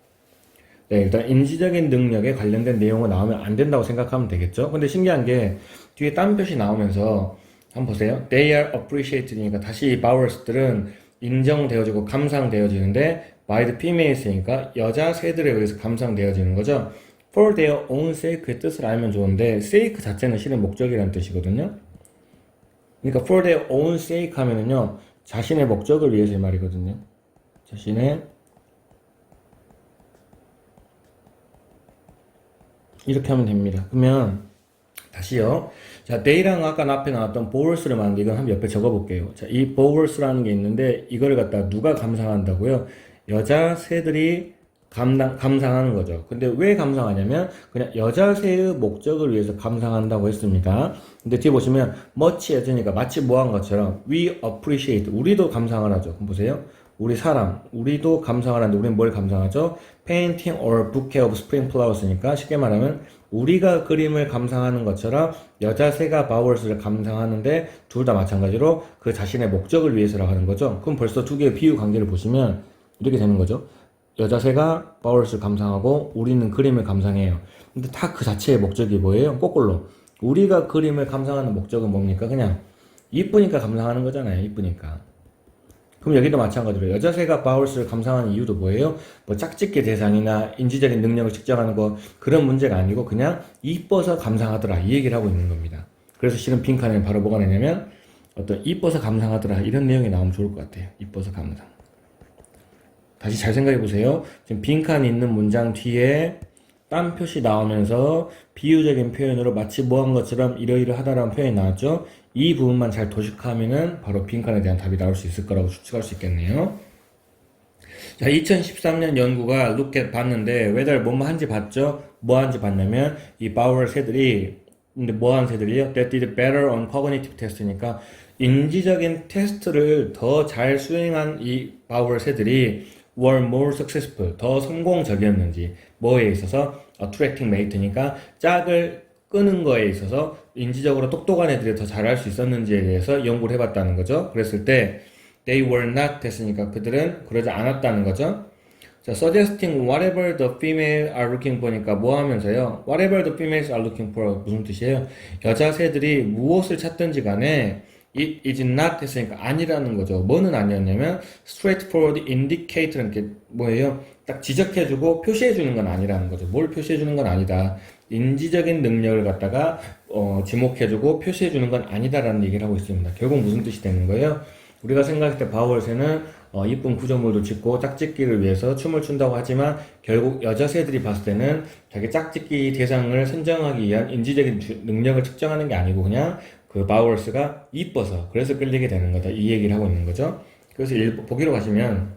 네, 일단 인지적인 능력에 관련된 내용은 나오면 안 된다고 생각하면 되겠죠. 근데 신기한 게 뒤에 딴 표시 나오면서 한번 보세요. They are appreciated니까 다시 바우어스들은 인정되어지고 감상되어지는데 by the females니까 여자 새들에 의해서 감상되어지는 거죠. For their own sake의 뜻을 알면 좋은데 sake 자체는 실은 목적이라는 뜻이거든요. 그러니까 for their own sake 하면은요 자신의 목적을 위해서의 말이거든요. 자신의 이렇게 하면 됩니다. 그러면 다시요. 자, they랑 아까 앞에 나왔던 bowers를 만드는 이건 한번 옆에 적어볼게요. 자, 이 bowers라는 게 있는데 이거를 갖다가 누가 감상한다고요? 여자 새들이 감상하는 거죠. 근데 왜 감상하냐면 그냥 여자 새의 목적을 위해서 감상한다고 했습니다. 근데 뒤에 보시면 much as니까 마치 뭐한 것처럼 we appreciate 우리도 감상을 하죠. 그럼 보세요. 우리 사람, 우리도 감상을 하는데 우리는 뭘 감상하죠? painting or bouquet of spring flowers니까 쉽게 말하면 우리가 그림을 감상하는 것처럼 여자 새가 바우어스를 감상하는데 둘 다 마찬가지로 그 자신의 목적을 위해서라고 하는 거죠. 그럼 벌써 두 개의 비유 관계를 보시면 이렇게 되는 거죠. 여자 새가 바우어스를 감상하고 우리는 그림을 감상해요. 근데 다 그 자체의 목적이 뭐예요? 거꾸로 우리가 그림을 감상하는 목적은 뭡니까? 그냥 이쁘니까 감상하는 거잖아요. 이쁘니까. 그럼 여기도 마찬가지로 여자 새가 바우어스를 감상하는 이유도 뭐예요? 뭐 짝짓기 대상이나 인지적인 능력을 측정하는 거 그런 문제가 아니고 그냥 이뻐서 감상하더라 이 얘기를 하고 있는 겁니다. 그래서 실은 빈칸에는 바로 뭐가 나냐면 어떤 이뻐서 감상하더라 이런 내용이 나오면 좋을 것 같아요. 이뻐서 감상. 다시 잘 생각해 보세요. 지금 빈칸이 있는 문장 뒤에 딴 표시 나오면서 비유적인 표현으로 마치 뭐한 것처럼 이러이러하다라는 표현이 나왔죠. 이 부분만 잘 도식하면은 바로 빈칸에 대한 답이 나올 수 있을 거라고 추측할 수 있겠네요. 자, 2013년 연구가 look 봤는데 whether 뭐뭐 한지 봤죠? 뭐 한지 봤냐면 이 바우어 새들이 근데 뭐 한 새들이요? That did better on cognitive test니까 인지적인 테스트를 더 잘 수행한 이 바우어 새들이 were more successful, 더 성공적이었는지 뭐에 있어서 attracting mate니까 짝을 끄는 거에 있어서 인지적으로 똑똑한 애들이 더 잘할 수 있었는지에 대해서 연구를 해봤다는 거죠. 그랬을 때 they were not 됐으니까 그들은 그러지 않았다는 거죠. 자, suggesting whatever the female are looking for니까 뭐 하면서요? whatever the females are looking for 무슨 뜻이에요? 여자 새들이 무엇을 찾든지 간에 it is not 했으니까 아니라는 거죠. 뭐는 아니었냐면 straightforward indicator는 게 뭐예요? 딱 지적해주고 표시해주는 건 아니라는 거죠. 뭘 표시해주는 건 아니다. 인지적인 능력을 갖다가 지목해주고 표시해주는 건 아니다라는 얘기를 하고 있습니다. 결국 무슨 뜻이 되는 거예요? 우리가 생각할 때 바우어스는 이쁜 구조물도 짓고 짝짓기를 위해서 춤을 춘다고 하지만 결국 여자 새들이 봤을 때는 자기 짝짓기 대상을 선정하기 위한 인지적인 능력을 측정하는 게 아니고 그냥 그 바우어스가 이뻐서 그래서 끌리게 되는 거다 이 얘기를 하고 있는 거죠. 그래서 보기로 가시면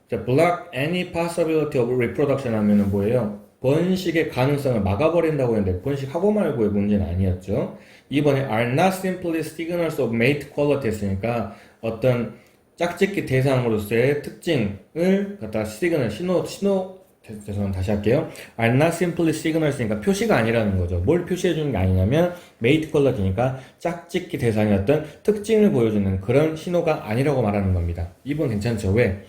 block any possibility of reproduction 하면은 뭐예요? 번식의 가능성을 막아버린다고 했는데 번식하고 말고의 문제는 아니었죠. 이번에 are not simply signals of mate quality 했으니까 어떤 짝짓기 대상으로서의 특징을 갖다가 죄송합니다. 다시 할게요. are not simply signals니까 표시가 아니라는 거죠. 뭘 표시해주는 게 아니냐면 mate quality니까 짝짓기 대상의 어떤 특징을 보여주는 그런 신호가 아니라고 말하는 겁니다. 이번 괜찮죠? 왜?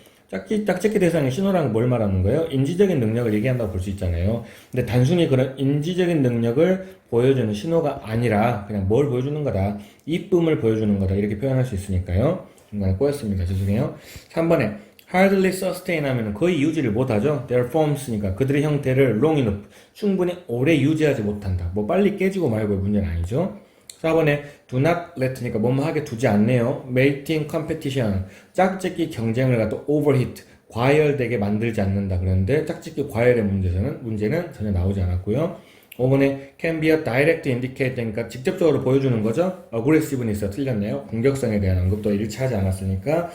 짝짓기 대상의 신호라는 뭘 말하는 거예요? 인지적인 능력을 얘기한다고 볼 수 있잖아요. 근데 단순히 그런 인지적인 능력을 보여주는 신호가 아니라 그냥 뭘 보여주는 거다. 이쁨을 보여주는 거다. 이렇게 표현할 수 있으니까요. 중간에 꼬였습니다. 죄송해요. 3번에 hardly sustain 하면 거의 유지를 못하죠. their forms니까 그들의 형태를 long enough 충분히 오래 유지하지 못한다. 뭐 빨리 깨지고 말고의 문제는 아니죠. 4번에 do not let니까 뭐뭐 하게 두지 않네요. mating competition 짝짓기 경쟁을 갖다 overheat 과열되게 만들지 않는다. 그런데 짝짓기 과열의 문제는 전혀 나오지 않았고요. 5번에 can be a direct indicator니까 직접적으로 보여주는 거죠. aggressiveness가 틀렸네요. 공격성에 대한 언급도 일치하지 않았으니까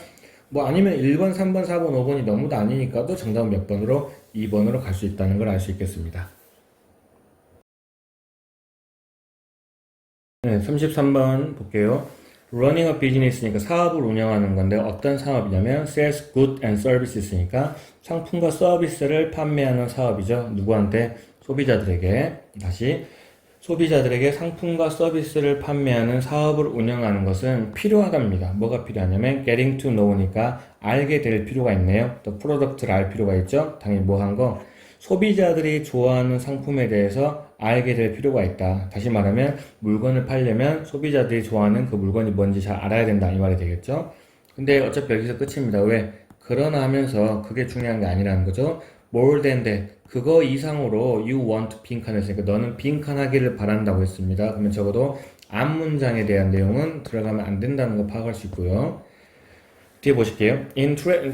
뭐 아니면 1번, 3번, 4번, 5번이 너무 다 아니니까 또 정답은 몇 번으로 2번으로 갈 수 있다는 걸 알 수 있겠습니다. 네, 33번 볼게요. running a business니까 사업을 운영하는 건데 어떤 사업이냐면 sales goods and services니까 상품과 서비스를 판매하는 사업이죠. 누구한테? 소비자들에게. 다시 소비자들에게 상품과 서비스를 판매하는 사업을 운영하는 것은 필요하답니다. 뭐가 필요하냐면 getting to know니까 알게 될 필요가 있네요. 또 프로덕트를 알 필요가 있죠. 당연히 뭐 한 거? 소비자들이 좋아하는 상품에 대해서 알게 될 필요가 있다. 다시 말하면 물건을 팔려면 소비자들이 좋아하는 그 물건이 뭔지 잘 알아야 된다. 이 말이 되겠죠. 근데 어차피 여기서 끝입니다. 왜? 그러나 하면서 그게 중요한 게 아니라는 거죠. more than that. 그거 이상으로 you want 빈칸을 했으니까 너는 빈칸하기를 바란다고 했습니다. 그러면 적어도 앞 문장에 대한 내용은 들어가면 안 된다는 거 파악할 수 있고요. 뒤에 보실게요.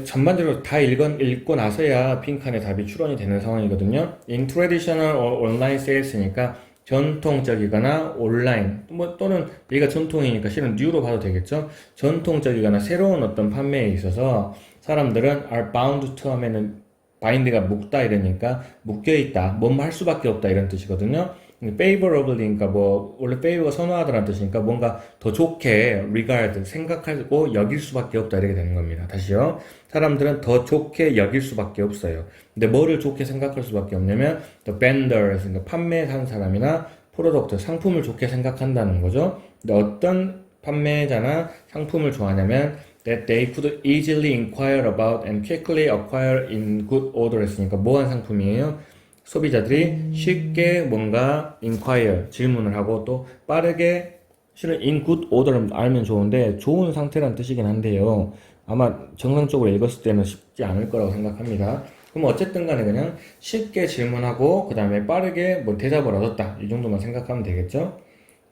전반적으로 다 읽고 나서야 빈칸의 답이 추론이 되는 상황이거든요. In traditional or online sales니까 전통적이거나 온라인 또는 여기가 전통이니까 실은 new로 봐도 되겠죠. 전통적이거나 새로운 어떤 판매에 있어서 사람들은 are bound to 하면은 bind가 묶다 이러니까 묶여있다, 뭐뭐 할 수밖에 없다 이런 뜻이거든요. favorably니까 뭐 원래 favor가 선호하다라는 뜻이니까 뭔가 더 좋게 regard 생각하고 여길 수밖에 없다 이렇게 되는 겁니다. 다시요. 사람들은 더 좋게 여길 수밖에 없어요. 근데 뭐를 좋게 생각할 수밖에 없냐면 the vendors 그러니까 판매한 사람이나 프로덕트 상품을 좋게 생각한다는 거죠. 근데 어떤 판매자나 상품을 좋아하냐면 that they could easily inquire about and quickly acquire in good order 했으니까 뭐한 상품이에요? 소비자들이 쉽게 뭔가 inquire, 질문을 하고 또 빠르게 실은 in good order 알면 좋은데 좋은 상태란 뜻이긴 한데요. 아마 정상적으로 읽었을 때는 쉽지 않을 거라고 생각합니다. 그럼 어쨌든 간에 그냥 쉽게 질문하고 그 다음에 빠르게 뭐 대답을 얻었다. 이 정도만 생각하면 되겠죠?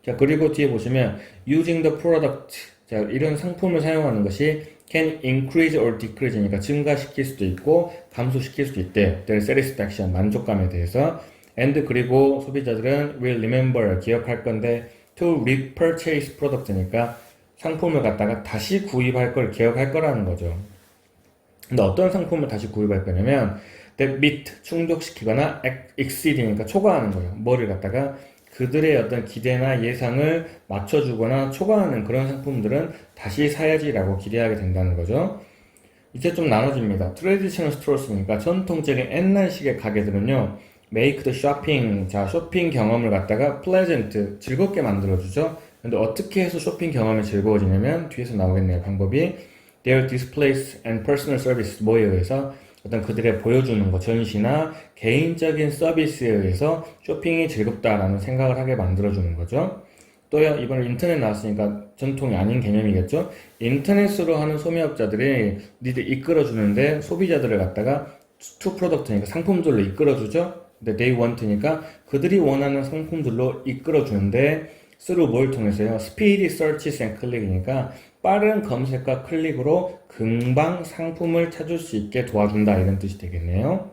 자, 그리고 뒤에 보시면 using the product 자, 이런 상품을 사용하는 것이 can increase or decrease니까 증가시킬 수도 있고 감소시킬 수도 있대요. their satisfaction, 만족감에 대해서. and 그리고 소비자들은 will remember, 기억할 건데 to repurchase product니까 상품을 갖다가 다시 구입할 걸 기억할 거라는 거죠. 근데 어떤 상품을 다시 구입할 거냐면 that meet, 충족시키거나 exceed니까 초과하는 거예요. 뭐를 갖다가 그들의 어떤 기대나 예상을 맞춰주거나 초과하는 그런 상품들은 다시 사야지라고 기대하게 된다는 거죠. 이제 좀 나눠집니다. 트레디셔널 스토어스니까 전통적인 옛날식의 가게들은요, make the shopping, 자 쇼핑 경험을 갖다가 pleasant, 즐겁게 만들어주죠. 근데 어떻게 해서 쇼핑 경험이 즐거워지냐면 뒤에서 나오겠네요. 방법이 their displays and personal service 뭐에 의해서 어떤 그들의 보여주는 거, 전시나 개인적인 서비스에 의해서 쇼핑이 즐겁다라는 생각을 하게 만들어주는 거죠. 또요, 이번에 인터넷 나왔으니까 전통이 아닌 개념이겠죠? 인터넷으로 하는 소매업자들이 니들 이끌어주는데 소비자들을 갖다가 to product니까 상품들로 이끌어주죠? 근데 they want니까 그들이 원하는 상품들로 이끌어주는데 through 뭘 통해서요? speedy searches and click이니까 빠른 검색과 클릭으로 금방 상품을 찾을 수 있게 도와준다 이런 뜻이 되겠네요.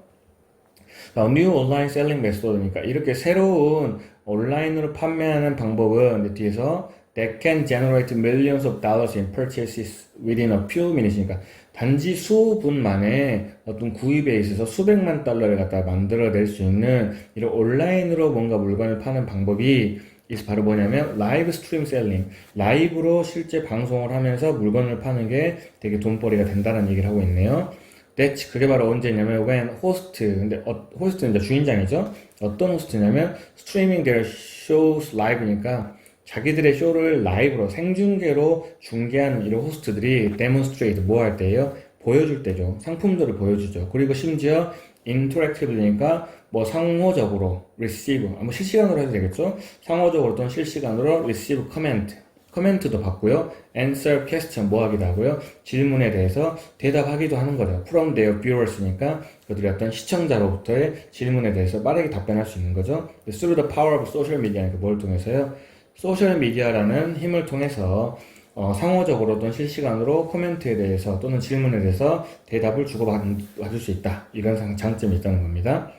New Online Selling Method니까 이렇게 새로운 온라인으로 판매하는 방법은 뒤에서 that can generate millions of dollars in purchases within a few minutes니까 단지 수분 만에 어떤 구입에 있어서 수백만 달러를 갖다 만들어낼 수 있는 이런 온라인으로 뭔가 물건을 파는 방법이 이게 바로 뭐냐면 라이브 스트림 셀링, 라이브로 실제 방송을 하면서 물건을 파는 게 되게 돈벌이가 된다는 얘기를 하고 있네요. That's 그게 바로 언제냐면 when host, 근데 호스트는 이제 주인장이죠. 어떤 호스트냐면 streaming their shows live니까 자기들의 쇼를 라이브로 생중계로 중계하는 이런 호스트들이 demonstrate 뭐 할 때예요? 보여줄 때죠. 상품들을 보여주죠. 그리고 심지어 interactive니까 뭐 상호적으로 receive, 뭐 실시간으로 해도 되겠죠. 상호적으로 또는 실시간으로 receive comment, 코멘트도 받고요. answer question 뭐 하기도 하고요. 질문에 대해서 대답하기도 하는 거죠. from their viewers니까 그들의 어떤 시청자로부터의 질문에 대해서 빠르게 답변할 수 있는 거죠. through the power of social media니까 뭘 통해서요? 소셜 미디어라는 힘을 통해서 상호적으로 또는 실시간으로 코멘트에 대해서 또는 질문에 대해서 대답을 주고받을 수 있다. 이런 장점이 있다는 겁니다.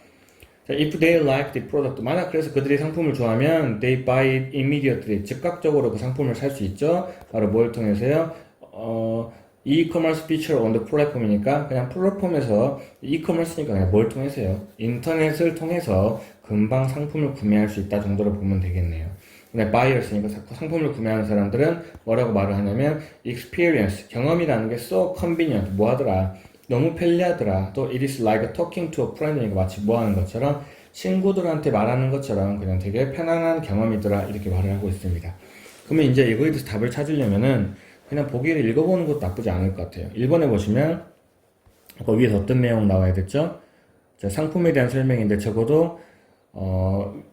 자, if they like the product, 만약 그래서 그들이 상품을 좋아하면 they buy it immediately, 즉각적으로 그 상품을 살 수 있죠. 바로 뭘 통해서요? e-commerce feature on the platform이니까 그냥 플랫폼에서 e-commerce니까 그냥 뭘 통해서요? 인터넷을 통해서 금방 상품을 구매할 수 있다 정도로 보면 되겠네요. 근데 buyers니까 상품을 구매하는 사람들은 뭐라고 말을 하냐면 experience, 경험이라는 게 so convenient, 뭐 하더라? 너무 편리하더라. 또 it is like talking to a friend이니까 마치 뭐 하는 것처럼 친구들한테 말하는 것처럼 그냥 되게 편안한 경험이더라. 이렇게 말을 하고 있습니다. 그러면 이제 이거에 대해서 답을 찾으려면은 그냥 보기를 읽어보는 것도 나쁘지 않을 것 같아요. 1번에 보시면 그 위에서 어떤 내용 나와야 됐죠? 자, 상품에 대한 설명인데 적어도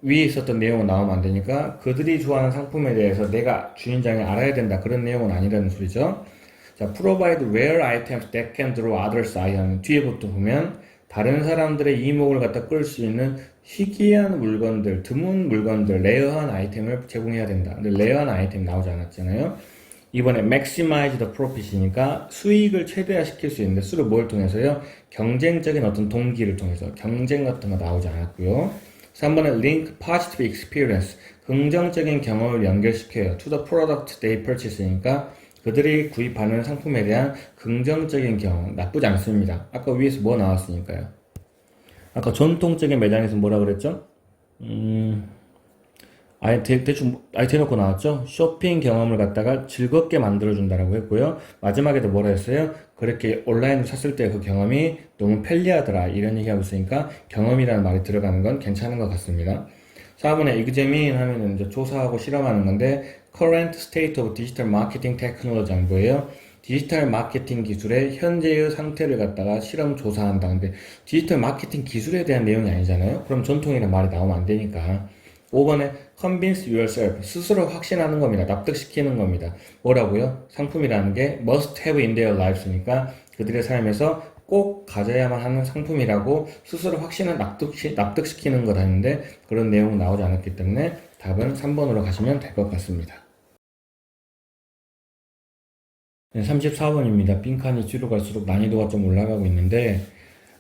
위에 있었던 내용은 나오면 안 되니까 그들이 좋아하는 상품에 대해서 내가 주인장이 알아야 된다. 그런 내용은 아니라는 소리죠. 자, provide rare items that can draw others' eye. 뒤에부터 보면 다른 사람들의 이목을 갖다 끌 수 있는 희귀한 물건들, 드문 물건들, 레어한 아이템을 제공해야 된다. 근데 레어한 아이템 나오지 않았잖아요. 이번에 maximize the profit이니까 수익을 최대화시킬 수 있는데 수를 뭘 통해서요? 경쟁적인 어떤 동기를 통해서 경쟁 같은 거 나오지 않았고요. 3번에 link positive experience, 긍정적인 경험을 연결시켜요. to the product they purchase니까 그들이 구입하는 상품에 대한 긍정적인 경험, 나쁘지 않습니다. 아까 위에서 뭐 나왔으니까요. 아까 전통적인 매장에서 뭐라 그랬죠? 아예 대놓고 나왔죠? 쇼핑 경험을 갖다가 즐겁게 만들어준다라고 했고요. 마지막에도 뭐라 했어요? 그렇게 온라인으로 샀을 때 그 경험이 너무 편리하더라. 이런 얘기하고 있으니까 경험이라는 말이 들어가는 건 괜찮은 것 같습니다. 4번에 examine 하면은 이제 조사하고 실험하는 건데 current state of digital marketing technology 뭐예요? 디지털 마케팅 기술의 현재의 상태를 갖다가 실험 조사한다. 근데 디지털 마케팅 기술에 대한 내용이 아니잖아요. 그럼 전통이라는 말이 나오면 안 되니까. 5번에 convince yourself, 스스로 확신하는 겁니다. 납득시키는 겁니다. 뭐라고요? 상품이라는 게 must have in their lives니까 그들의 삶에서 꼭 가져야만 하는 상품이라고 스스로 확신을 납득시키는 것 아닌데 그런 내용은 나오지 않았기 때문에 답은 3번으로 가시면 될 것 같습니다. 네, 34번입니다. 빈칸이 뒤로 갈수록 난이도가 좀 올라가고 있는데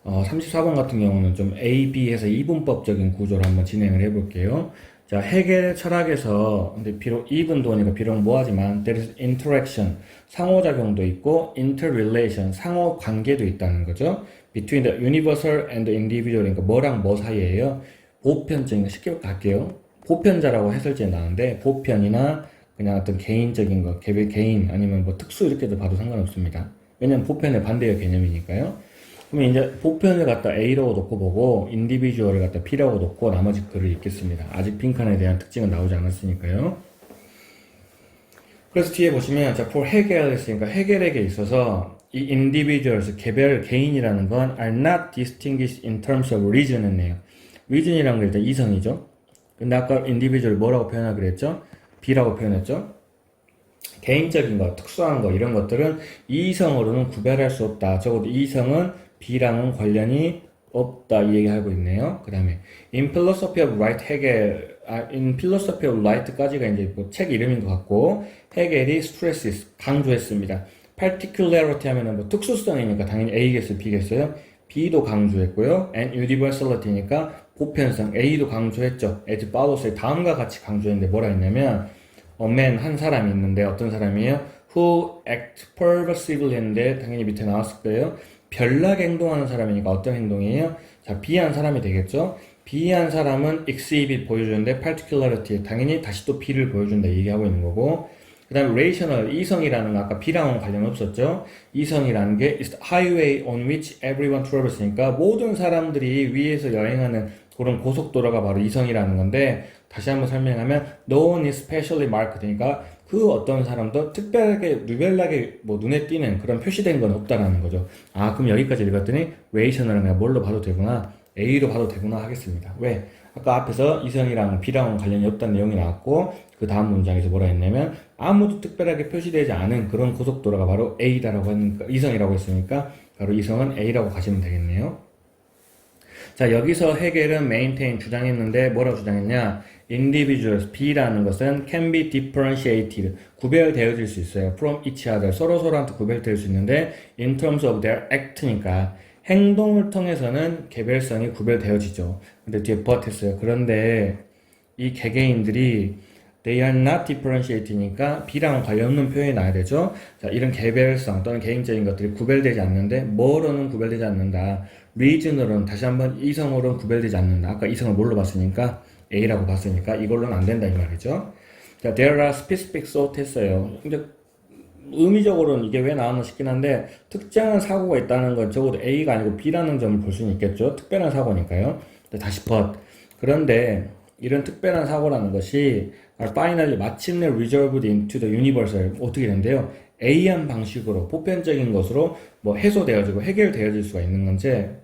34번 같은 경우는 좀 A, B 해서 이분법적인 구조로 한번 진행을 해볼게요. 자, 해겔 철학에서 근데 비록 이분도니까 비록 뭐하지만 there is interaction, 상호작용도 있고 interrelation, 상호관계도 있다는 거죠. between the universal and the individual, 그러니까 뭐랑 뭐 사이에요. 보편적인 거 쉽게 갈게요. 보편자라고 해설지에 나오는데 보편이나 그냥 어떤 개인적인 거, 개인 아니면 뭐 특수 이렇게도 봐도 상관없습니다. 왜냐면 보편의 반대의 개념이니까요. 그러면 이제 보편을 갖다 A라고 놓고 보고 인디비주얼을 갖다 B라고 놓고 나머지 글을 읽겠습니다. 아직 빈칸에 대한 특징은 나오지 않았으니까요. 그래서 뒤에 보시면 자, for 해겔 했으니까 해겔에게 있어서 이 individuals, 개인이라는 건 are not distinguished in terms of reason 했네요. reason이라는 게 일단 이성이죠. 근데 아까 individual 뭐라고 표현하기로 했죠? B라고 표현했죠? 개인적인 것, 특수한 것 이런 것들은 이성으로는 구별할 수 없다. 적어도 이성은 B랑은 관련이 없다 이 얘기하고 있네요. 그 다음에 In Philosophy of Right In Philosophy of Right까지가 이제 뭐 책 이름인 것 같고 해겔이 stresses 강조했습니다. Particularity 하면은 뭐 특수성이니까 당연히 A겠어요, B겠어요? B도 강조했고요. And Universality니까 보편성 A도 강조했죠. as follows 다음과 같이 강조했는데 뭐라 했냐면 a man 한 사람이 있는데 어떤 사람이에요? Who act perversively 했는데 당연히 밑에 나왔을 거예요. 별나게 행동하는 사람이니까 어떤 행동이에요? 자, B한 사람이 되겠죠? B한 사람은 exhibit 보여주는데 particularity 당연히 다시 또 B를 보여준다 얘기하고 있는 거고 그 다음에 rational 이성이라는 거 아까 B랑은 관련 없었죠? 이성이라는 게 is the highway on which everyone travels니까 모든 사람들이 위에서 여행하는 그런 고속도로가 바로 이성이라는 건데 다시 한번 설명하면 no one is specially marked. 그러니까 그 어떤 사람도 특별하게 유별나게 뭐 눈에 띄는 그런 표시된 건 없다라는 거죠. 아, 그럼 여기까지 읽었더니 레이셔널은 그냥 뭘로 봐도 되구나, A로 봐도 되구나 하겠습니다. 왜? 아까 앞에서 이성이랑 B랑은 관련이 없다는 내용이 나왔고, 그 다음 문장에서 뭐라 했냐면 아무도 특별하게 표시되지 않은 그런 고속도로가 바로 A다라고 하니까, 이성이라고 했으니까 바로 이성은 A라고 가시면 되겠네요. 자, 여기서 헤겔은 maintain 주장했는데 뭐라고 주장했냐? individuals, B라는 것은 can be differentiated, 구별되어질 수 있어요. from each other, 서로서로한테 구별될 수 있는데 in terms of their act니까 행동을 통해서는 개별성이 구별되어지죠. 근데 뒤에 but 했어요. 그런데 이 개개인들이 they are not differentiated니까 B랑 관련 없는 표현이 나야 되죠. 자, 이런 개별성 또는 개인적인 것들이 구별되지 않는데 뭐로는 구별되지 않는다. reason으로는, 다시 한번 이성으로는 구별되지 않는다. 아까 이성을 뭘로 봤으니까 A라고 봤으니까 이걸로는 안 된다 이 말이죠. 자, there are specific thought 했어요. 근데 의미적으로는 이게 왜 나왔나 싶긴 한데 특정한 사고가 있다는 건 적어도 A가 아니고 B라는 점을 볼 수는 있겠죠. 특별한 사고니까요. 다시 but. 그런데 이런 특별한 사고라는 것이 finally 마침내 resolved into the universal, 어떻게 된대요? A한 방식으로 보편적인 것으로 뭐 해소되어지고 해결되어질 수가 있는 건데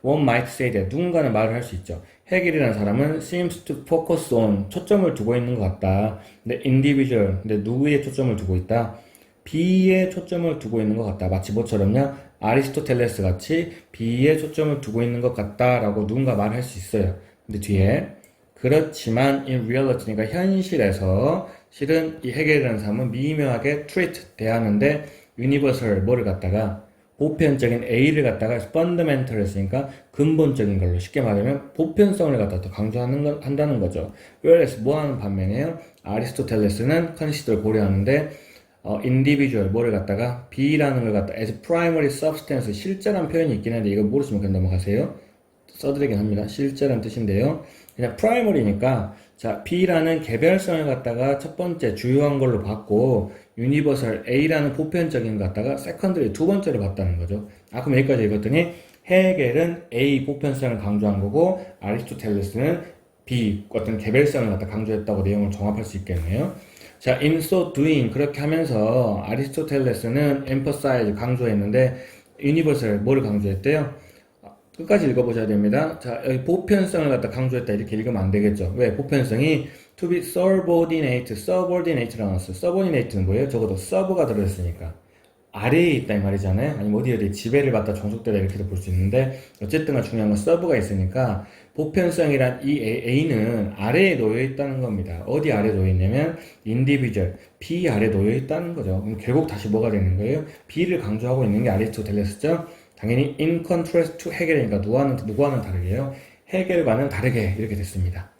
one might say that, 누군가는 말을 할 수 있죠. 헤겔이라는 사람은 seems to focus on, 초점을 두고 있는 것 같다. 근데 individual, 근데 누구에 초점을 두고 있다? B에 초점을 두고 있는 것 같다. 마치 뭐처럼요? 아리스토텔레스 같이 B에 초점을 두고 있는 것 같다라고 누군가 말할 수 있어요. 근데 뒤에 그렇지만 in reality, 그러니까 현실에서 실은 이 헤겔이라는 사람은 미묘하게 treat, 대하는데 universal, 뭐를 갖다가 보편적인 A를 갖다가 fundamental 했으니까 근본적인 걸로, 쉽게 말하면 보편성을 갖다 더 한다는 거죠. whereas 뭐 하는 반면에요? 아리스토텔레스는 consider, 고려하는데 individual, 뭐를 갖다가 B라는 걸 갖다 as primary substance, 실제란 표현이 있긴 한데 이거 모르시면 그냥 넘어가세요. 써드리긴 합니다. 실제란 뜻인데요. 그냥 primary니까 자, B라는 개별성을 갖다가 첫 번째 주요한 걸로 봤고 universal A라는 보편적인 것 갖다가 secondary 두 번째로 봤다는 거죠. 아, 그럼 여기까지 읽었더니 헤겔은 A 보편성을 강조한 거고 아리스토텔레스는 B 어떤 개별성을 갖다 강조했다고 내용을 종합할 수 있겠네요. 자, in so doing, 그렇게 하면서 아리스토텔레스는 emphasize, 강조했는데 universal, 뭐를 강조했대요? 끝까지 읽어보셔야 됩니다. 자, 여기 보편성을 갖다 강조했다 이렇게 읽으면 안 되겠죠. 왜? 보편성이 to be subordinate라고 나왔어요. subordinate는 뭐예요? 적어도 sub가 들어있으니까 아래에 있다 이 말이잖아요. 아니면 어디 지배를 받다 종속되다 이렇게도 볼 수 있는데 어쨌든 중요한 건 sub가 있으니까 보편성이란 이 A는 아래에 놓여 있다는 겁니다. 어디 아래에 놓여 있냐면 individual, B 아래에 놓여 있다는 거죠. 그럼 결국 다시 뭐가 되는 거예요? B를 강조하고 있는 게 아리스토텔레스죠. 당연히 in contrast to 헤겔이니까 누구와는 다르게요. 헤겔과는 다르게 이렇게 됐습니다.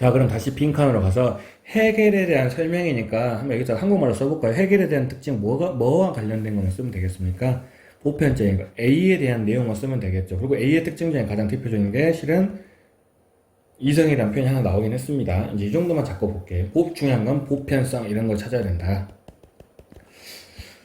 자, 그럼 다시 빈칸으로 가서 헤겔에 대한 설명이니까 한번 여기서 한국말로 써볼까요? 헤겔에 대한 특징 뭐와 관련된 거만 쓰면 되겠습니까? 보편적인 거 A에 대한 내용만 쓰면 되겠죠. 그리고 A의 특징 중에 가장 대표적인 게 실은 이성이라는 표현이 하나 나오긴 했습니다. 이제 이 정도만 잡고 볼게요. 중요한 건 보편성 이런 걸 찾아야 된다.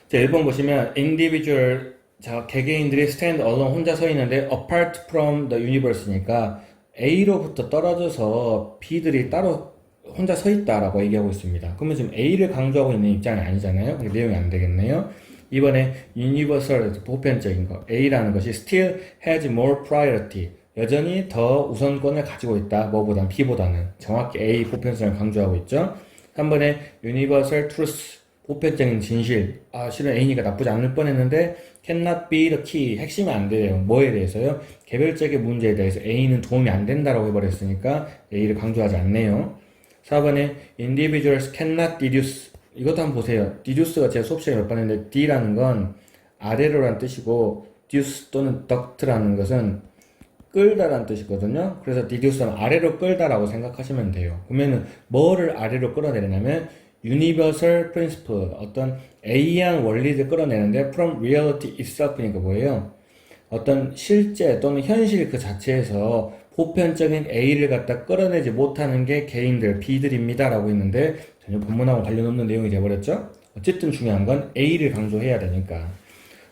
자, 1번 보시면 individual, 자, 개개인들이 stand alone, 혼자 서 있는데 apart from the universe니까 A로부터 떨어져서 B들이 따로 혼자 서 있다라고 얘기하고 있습니다. 그러면 지금 A를 강조하고 있는 입장이 아니잖아요. 내용이 안 되겠네요. 이번에 universal, 보편적인 거 A라는 것이 still has more priority, 여전히 더 우선권을 가지고 있다. 뭐보단 B보다는. 정확히 A 보편성을 강조하고 있죠. 3번에 universal truth, 보편적인 진실. 아, 실은 A니까 나쁘지 않을 뻔했는데 cannot be the key, 핵심이 안 돼요. 뭐에 대해서요? 개별적인 문제에 대해서 A는 도움이 안 된다라고 해버렸으니까 A를 강조하지 않네요. 4번에 individuals cannot deduce, 이것도 한번 보세요. deduce가 제가 수업 시간에 몇 번 했는데 D라는 건 아래로란 뜻이고 deduce 또는 duct라는 것은 끌다라는 뜻이거든요. 그래서 deduce는 아래로 끌다라고 생각하시면 돼요. 그러면은 뭐를 아래로 끌어내리냐면 universal principle, 어떤 A한 원리를 끌어내는데 from reality itself니까 뭐예요? 어떤 실제 또는 현실 그 자체에서 보편적인 A를 갖다 끌어내지 못하는 게 개인들, B들입니다 라고 했는데 전혀 본문하고 관련 없는 내용이 돼버렸죠? 어쨌든 중요한 건 A를 강조해야 되니까.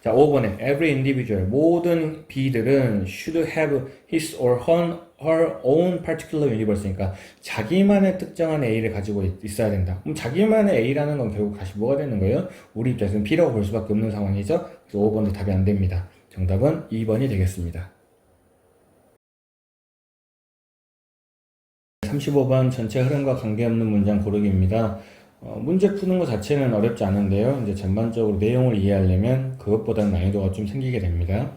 자, 5번에 every individual, 모든 B들은 should have his or her own particular universe니까 자기만의 특정한 A를 가지고 있어야 된다. 그럼 자기만의 A라는 건 결국 다시 뭐가 되는 거예요? 우리 입장에서는 B라고 볼 수밖에 없는 상황이죠. 그래서 5번도 답이 안 됩니다. 정답은 2번이 되겠습니다. 35번 전체 흐름과 관계없는 문장 고르기입니다. 문제 푸는 것 자체는 어렵지 않은데요. 이제 전반적으로 내용을 이해하려면 그것보다는 난이도가 좀 생기게 됩니다.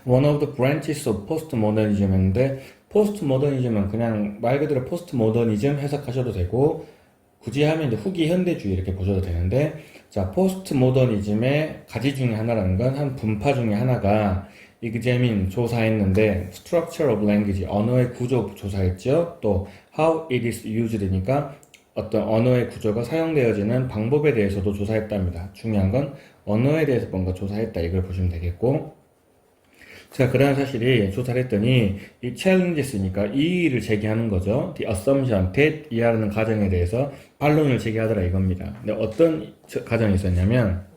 One of the branches of postmodernism인데 postmodernism은 그냥 말 그대로 postmodernism 해석하셔도 되고 굳이 하면 이제 후기 현대주의 이렇게 보셔도 되는데 자 postmodernism의 가지 중에 하나라는 건 한 분파 중에 하나가 examine 조사했는데 structure of language 언어의 구조 조사했죠. 또 how it is used니까 어떤 언어의 구조가 사용되어지는 방법에 대해서도 조사했답니다. 중요한 건 언어에 대해서 뭔가 조사했다 이걸 보시면 되겠고 제가 그러한 사실이 조사를 했더니 이 challenges니까 이의를 제기하는 거죠. the assumption that 이하라는 가정에 대해서 반론을 제기하더라 이겁니다. 근데 어떤 가정이 있었냐면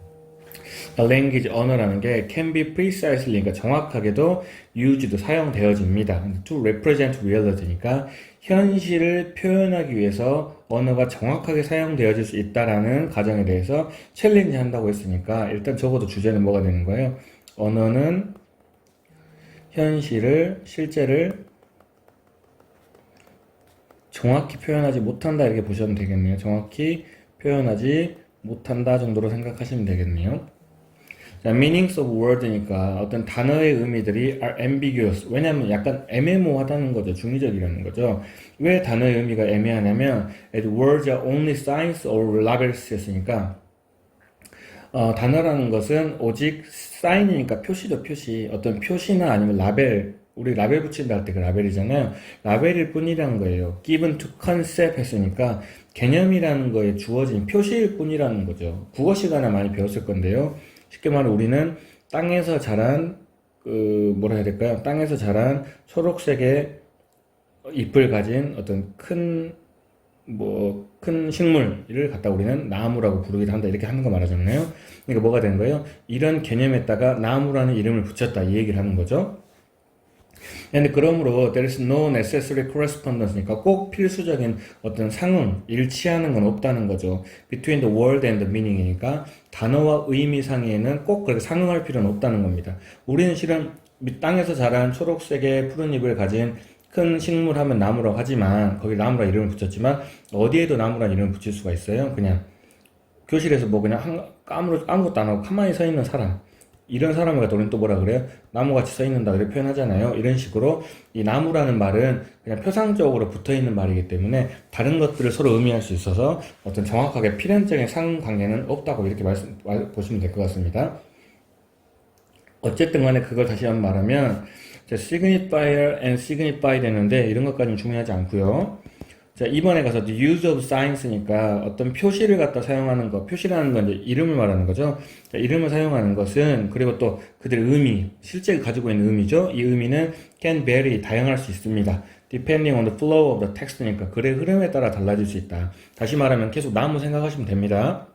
language 언어라는 게 can be precisely 그러니까 정확하게도 used 사용되어집니다. to represent reality니까 현실을 표현하기 위해서 언어가 정확하게 사용되어질 수 있다라는 가정에 대해서 챌린지 한다고 했으니까 일단 적어도 주제는 뭐가 되는 거예요? 언어는 실제를 정확히 표현하지 못한다 이렇게 보시면 되겠네요. 정확히 표현하지 못한다 정도로 생각하시면 되겠네요. 자, meanings of word니까 어떤 단어의 의미들이 are ambiguous. 왜냐하면 약간 애매모호하다는 거죠. 중의적이라는 거죠. 왜 단어의 의미가 애매하냐면 as words are only signs or labels 했으니까 단어라는 것은 오직 사인이니까 표시죠, 표시. 어떤 표시나 아니면 라벨, 우리 라벨 붙인다 할 때 그 라벨이잖아요. 라벨일 뿐이라는 거예요. given to concept 했으니까 개념이라는 거에 주어진 표시일 뿐이라는 거죠. 국어 시간에 많이 배웠을 건데요. 쉽게 말해 우리는 땅에서 자란, 뭐라 해야 될까요? 땅에서 자란 초록색의 잎을 가진 어떤 큰 식물을 갖다 우리는 나무라고 부르기도 한다. 이렇게 하는 거 말하잖아요. 그러니까 뭐가 되는 거예요? 이런 개념에다가 나무라는 이름을 붙였다. 이 얘기를 하는 거죠. 근데 그러므로 there is no necessary correspondence니까 꼭 필수적인 어떤 상응, 일치하는 건 없다는 거죠. between the word and the meaning이니까 단어와 의미 상에는 꼭 그렇게 상응할 필요는 없다는 겁니다. 우리는 실은 땅에서 자란 초록색의 푸른 잎을 가진 큰 식물 하면 나무라고 하지만 거기 나무라 이름을 붙였지만 어디에도 나무라 이름을 붙일 수가 있어요. 그냥 교실에서 뭐 그냥 아무것도 안 하고 가만히 서 있는 사람 이런 사람을 갖다 우리는 또 뭐라 그래요? 나무같이 서 있는다 이렇게 표현하잖아요. 이런 식으로 이 나무라는 말은 그냥 표상적으로 붙어있는 말이기 때문에 다른 것들을 서로 의미할 수 있어서 어떤 정확하게 필연적인 상관계는 없다고 이렇게 보시면 될 것 같습니다. 어쨌든 간에 그걸 다시 한번 말하면 signifier and signify 되는데 이런 것까지는 중요하지 않고요. 자, 이번에 가서 the use of signs니까 어떤 표시를 갖다 사용하는 것, 표시라는 건 이제 이름을 말하는 거죠. 자, 이름을 사용하는 것은 그리고 또 그들의 의미, 실제 가지고 있는 의미죠. 이 의미는 can vary, 다양할 수 있습니다. depending on the flow of the text니까 글의 흐름에 따라 달라질 수 있다. 다시 말하면 계속 나무 생각하시면 됩니다.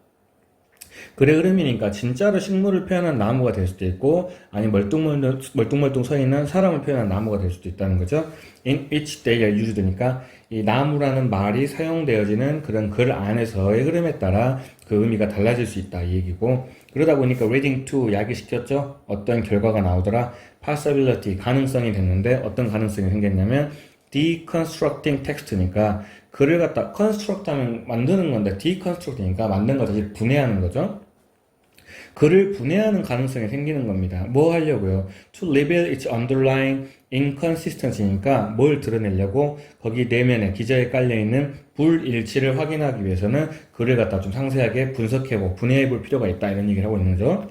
글의 흐름이니까 진짜로 식물을 표현한 나무가 될 수도 있고 아니면 멀뚱멀뚱 서 있는 사람을 표현한 나무가 될 수도 있다는 거죠. in which they are used니까 이 나무라는 말이 사용되어지는 그런 글 안에서의 흐름에 따라 그 의미가 달라질 수 있다 이 얘기고 그러다 보니까 reading to 야기시켰죠. 어떤 결과가 나오더라. possibility 가능성이 됐는데 어떤 가능성이 생겼냐면 deconstructing text니까 글을 갖다 construct 하면 만드는 건데 deconstruct니까 만든 거 다시 분해하는 거죠. 글을 분해하는 가능성이 생기는 겁니다. 뭐 하려고요? To reveal its underlying inconsistency니까 뭘 드러내려고 거기 내면에 기저에 깔려있는 불일치를 확인하기 위해서는 글을 갖다 좀 상세하게 분석해보고 분해해 볼 필요가 있다 이런 얘기를 하고 있는 거죠.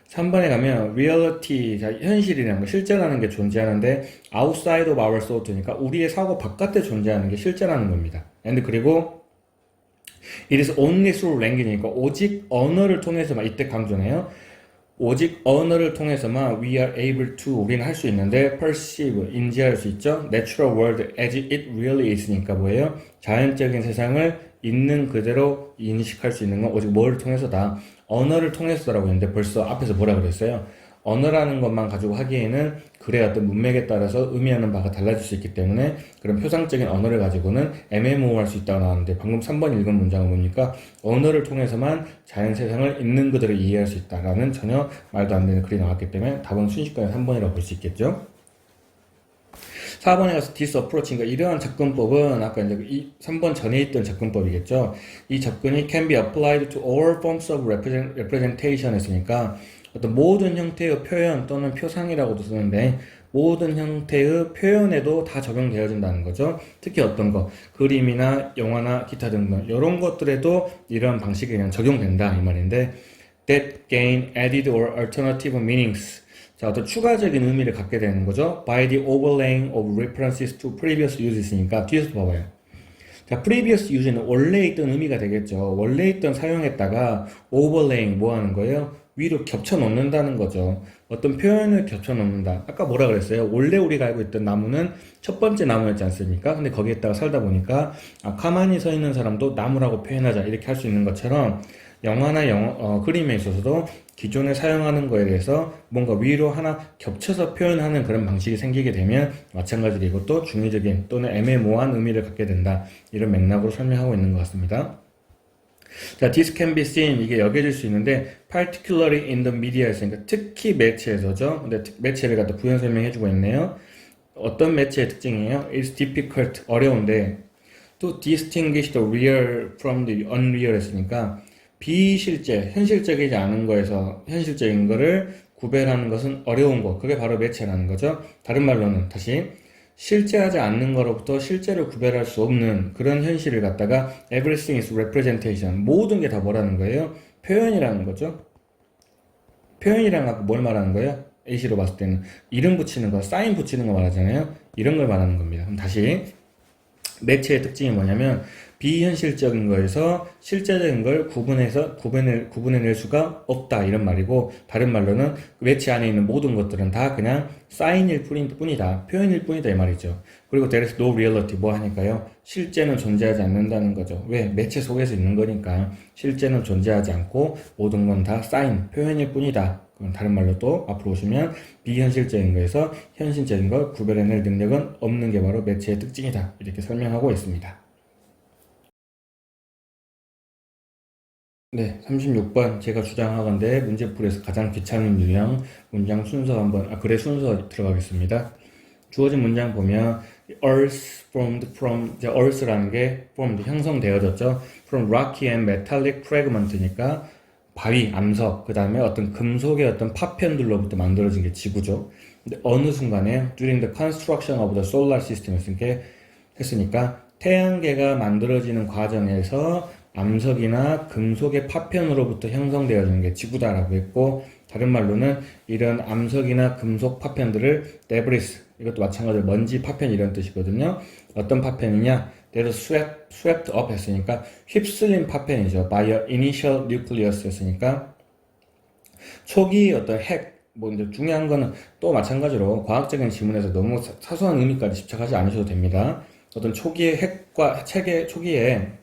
3번에 가면 reality, 현실이라는 거, 실제라는 게 존재하는데 outside of our thought니까 우리의 사고 바깥에 존재하는 게 실제라는 겁니다. and 그리고 it is only through language니까 오직 언어를 통해서만 이때 강조네요. 오직 언어를 통해서만 we are able to 우리는 할 수 있는데 perceive 인지할 수 있죠. natural world as it really is니까 뭐예요? 자연적인 세상을 있는 그대로 인식할 수 있는 건 오직 뭐를 통해서다. 언어를 통해서라고 했는데 벌써 앞에서 뭐라 그랬어요? 언어라는 것만 가지고 하기에는 글의 어떤 문맥에 따라서 의미하는 바가 달라질 수 있기 때문에 그런 표상적인 언어를 가지고는 애매모호할 수 있다고 나왔는데 방금 3번 읽은 문장은 뭡니까? 언어를 통해서만 자연 세상을 있는 그대로 이해할 수 있다라는 전혀 말도 안 되는 글이 나왔기 때문에 답은 순식간에 3번이라고 볼 수 있겠죠. 4번에 가서 this approach인가 이러한 접근법은 아까 이제 3번 전에 있던 접근법이겠죠. 이 접근이 can be applied to all forms of representation 했으니까 어떤 모든 형태의 표현 또는 표상이라고도 쓰는데 모든 형태의 표현에도 다 적용되어진다는 거죠. 특히 어떤 거 그림이나 영화나 기타 등등 이런 것들에도 이러한 방식이 그냥 적용된다 이 말인데 that gain added or alternative meanings 자, 어떤 추가적인 의미를 갖게 되는 거죠. By the overlaying of references to previous uses니까 뒤에서 봐봐요. 자, previous use는 원래 있던 의미가 되겠죠. 원래 있던 사용했다가 overlaying 뭐 하는 거예요? 위로 겹쳐 놓는다는 거죠. 어떤 표현을 겹쳐 놓는다. 아까 뭐라 그랬어요? 원래 우리가 알고 있던 나무는 첫 번째 나무였지 않습니까? 근데 거기에다가 살다 보니까 가만히 서 있는 사람도 나무라고 표현하자 이렇게 할 수 있는 것처럼 영화나 그림에 있어서도 기존에 사용하는 거에 대해서 뭔가 위로 하나 겹쳐서 표현하는 그런 방식이 생기게 되면 마찬가지로 이것도 중의적인 또는 애매모호한 의미를 갖게 된다. 이런 맥락으로 설명하고 있는 것 같습니다. 자, this can be seen 이게 여겨질 수 있는데 particularly in the media 했으니까 특히 매체에서죠. 근데 매체를 갖다 부연 설명해주고 있네요. 어떤 매체의 특징이에요? It's difficult 어려운데 to distinguish the real from the unreal 했으니까 비실제, 현실적이지 않은 거에서 현실적인 거를 구별하는 것은 어려운 거. 그게 바로 매체라는 거죠. 다른 말로는 다시 실제하지 않는 거로부터 실제를 구별할 수 없는 그런 현실을 갖다가 everything is representation. 모든 게 다 뭐라는 거예요? 표현이라는 거죠. 표현이랑 아까 뭘 말하는 거예요? A시로 봤을 때는 이름 붙이는 거, 사인 붙이는 거 말하잖아요. 이런 걸 말하는 겁니다. 그럼 다시 매체의 특징이 뭐냐면 비현실적인 거에서 실제적인 걸 구분해낼 수가 없다 이런 말이고 다른 말로는 매체 안에 있는 모든 것들은 다 그냥 사인일 뿐이다 표현일 뿐이다 이 말이죠. 그리고 there is no reality 뭐 하니까요 실제는 존재하지 않는다는 거죠. 왜? 매체 속에서 있는 거니까 실제는 존재하지 않고 모든 건 다 사인 표현일 뿐이다. 그럼 다른 말로 또 앞으로 오시면 비현실적인 거에서 현실적인 걸 구별해낼 능력은 없는 게 바로 매체의 특징이다 이렇게 설명하고 있습니다. 네, 36번 제가 주장하건대 문제풀이에서 가장 귀찮은 유형 문장 순서 한번 글의 순서 들어가겠습니다. 주어진 문장 보면 earth formed from 이제 earth라는 게 formed 형성되어졌죠. from rocky and metallic fragment니까 바위, 암석, 그 다음에 어떤 금속의 어떤 파편들로부터 만들어진 게 지구죠. 근데 어느 순간에 during the construction of the solar system 했으니까 태양계가 만들어지는 과정에서 암석이나 금속의 파편으로부터 형성되어지는 게 지구다라고 했고 다른 말로는 이런 암석이나 금속 파편들을 debris 이것도 마찬가지로 먼지 파편 이런 뜻이거든요. 어떤 파편이냐? 얘도 swept up 했으니까 휩쓸린 파편이죠. by a initial nucleus 했으니까 초기 어떤 뭐 이제 중요한 거는 또 마찬가지로 과학적인 지문에서 너무 사소한 의미까지 집착하지 않으셔도 됩니다. 어떤 초기의 핵과 초기에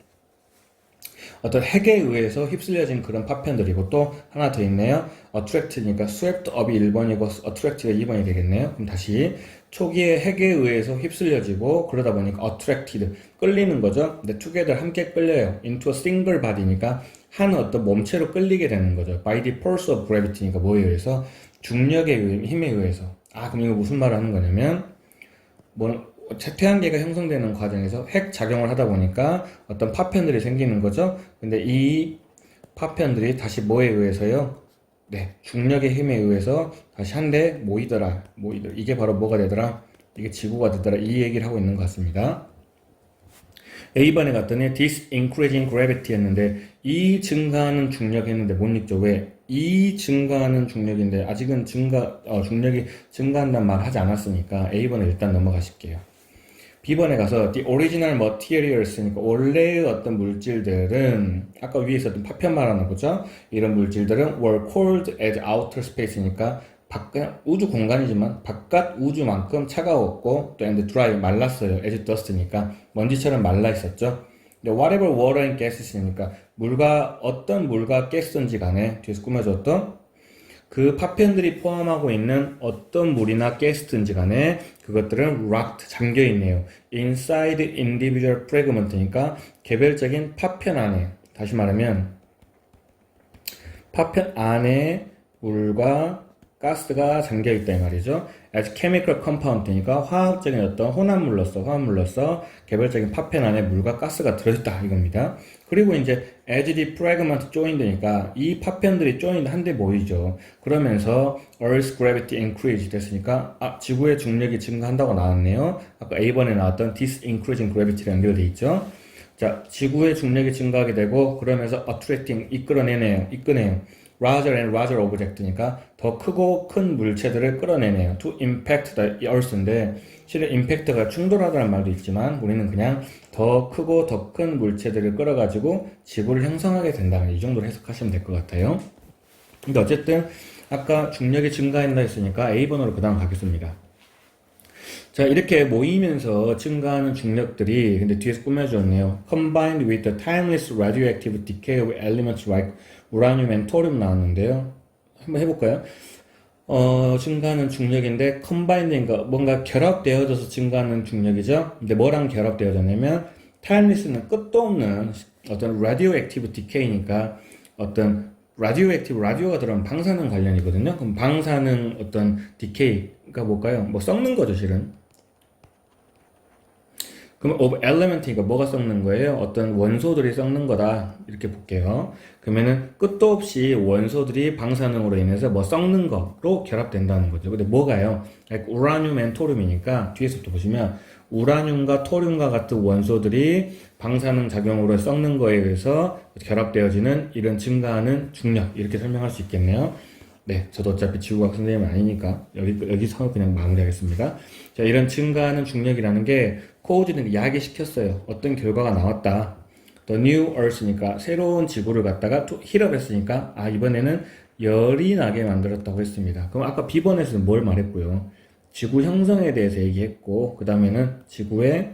어떤 핵에 의해서 휩쓸려진 그런 파편들이고 또 하나 더 있네요. attract니까 swept up이 1번이고 attract가 2번이 되겠네요. 그럼 다시 초기에 핵에 의해서 휩쓸려지고 그러다 보니까 attracted 끌리는 거죠. 근데 together 함께 끌려요. into a single body니까 한 어떤 몸체로 끌리게 되는 거죠. by the force of gravity니까 뭐에 의해서 중력의 힘에 의해서 그럼 이거 무슨 말을 하는 거냐면 태양계가 형성되는 과정에서 핵 작용을 하다 보니까 어떤 파편들이 생기는 거죠. 근데 이 파편들이 다시 뭐에 의해서요? 네, 중력의 힘에 의해서 다시 한데 모이더라. 이게 바로 뭐가 되더라? 이게 지구가 되더라. 이 얘기를 하고 있는 것 같습니다. A번에 갔더니 this increasing gravity 했는데 이 증가하는 중력 했는데 못 읽죠. 왜? 이 증가하는 중력인데 아직은 중력이 증가한다는 말 하지 않았으니까 A번에 일단 넘어가실게요. B번에 가서 the original materials니까 원래의 어떤 물질들은 아까 위에 있었던 파편 말하는 거죠. 이런 물질들은 were cold as outer space니까 그냥 우주 공간이지만 바깥 우주만큼 차가웠고 또 and dry 말랐어요. as dust니까 먼지처럼 말라 있었죠. whatever water and gas이니까 어떤 물과 가스인지 간에 뒤에서 꾸며줬던 그 파편들이 포함하고 있는 어떤 물이나 가스든지 간에 그것들은 locked, 잠겨있네요. inside individual fragment니까 개별적인 파편 안에, 다시 말하면 파편 안에 물과 가스가 잠겨있다 이 말이죠. as chemical compound니까 화학적인 어떤 화합물로서 개별적인 파편 안에 물과 가스가 들어있다 이겁니다. 그리고 이제 as the fragment joined니까 이 파편들이 joined 한데 모이죠. 그러면서 Earth's gravity increase 됐으니까 지구의 중력이 증가한다고 나왔네요. 아까 A번에 나왔던 this increasing gravity랑 연결돼 있죠. 자, 지구의 중력이 증가하게 되고 그러면서 attracting 이끄네요. larger and larger object니까 더 크고 큰 물체들을 끌어내네요. to impact the earth인데 실은 impact가 충돌하다는 말도 있지만 우리는 그냥 더 크고 더 큰 물체들을 끌어가지고 지구를 형성하게 된다는 이 정도로 해석하시면 될 것 같아요. 근데 어쨌든 아까 중력이 증가한다 했으니까 A번호로 그 다음 가겠습니다. 자, 이렇게 모이면서 증가하는 중력들이 근데 뒤에서 꾸며줬네요. Combined with the timeless radioactive decay of elements like uranium and thorium 나왔는데요. 한번 해볼까요? 증가하는 중력인데 combined인가 뭔가 결합되어져서 증가하는 중력이죠. 근데 뭐랑 결합되어졌냐면 timeless는 끝도 없는 어떤 radioactive decay니까 어떤 라디오가 들어가면 방사능 관련이거든요. 그럼 방사능 어떤 디케이가 뭘까요? 뭐 썩는 거죠, 실은. 그럼 of element이니까 뭐가 썩는 거예요? 어떤 원소들이 썩는 거다. 이렇게 볼게요. 그러면은 끝도 없이 원소들이 방사능으로 인해서 뭐 썩는 거로 결합된다는 거죠. 근데 뭐가요? like 우라늄 앤 토륨이니까 뒤에서부터 보시면 우라늄과 토륨과 같은 원소들이 방사능 작용으로 썩는 거에 의해서 결합되어지는 이런 증가하는 중력 이렇게 설명할 수 있겠네요. 네, 저도 어차피 지구과학 선생님은 아니니까 여기서 그냥 마무리하겠습니다. 자, 이런 증가하는 중력이라는 게 코우즈는 야기시켰어요. 어떤 결과가 나왔다. The new Earth니까 새로운 지구를 갖다가 힐업했으니까 이번에는 열이 나게 만들었다고 했습니다. 그럼 아까 B번에서는 뭘 말했고요? 지구 형성에 대해서 얘기했고 그 다음에는 지구의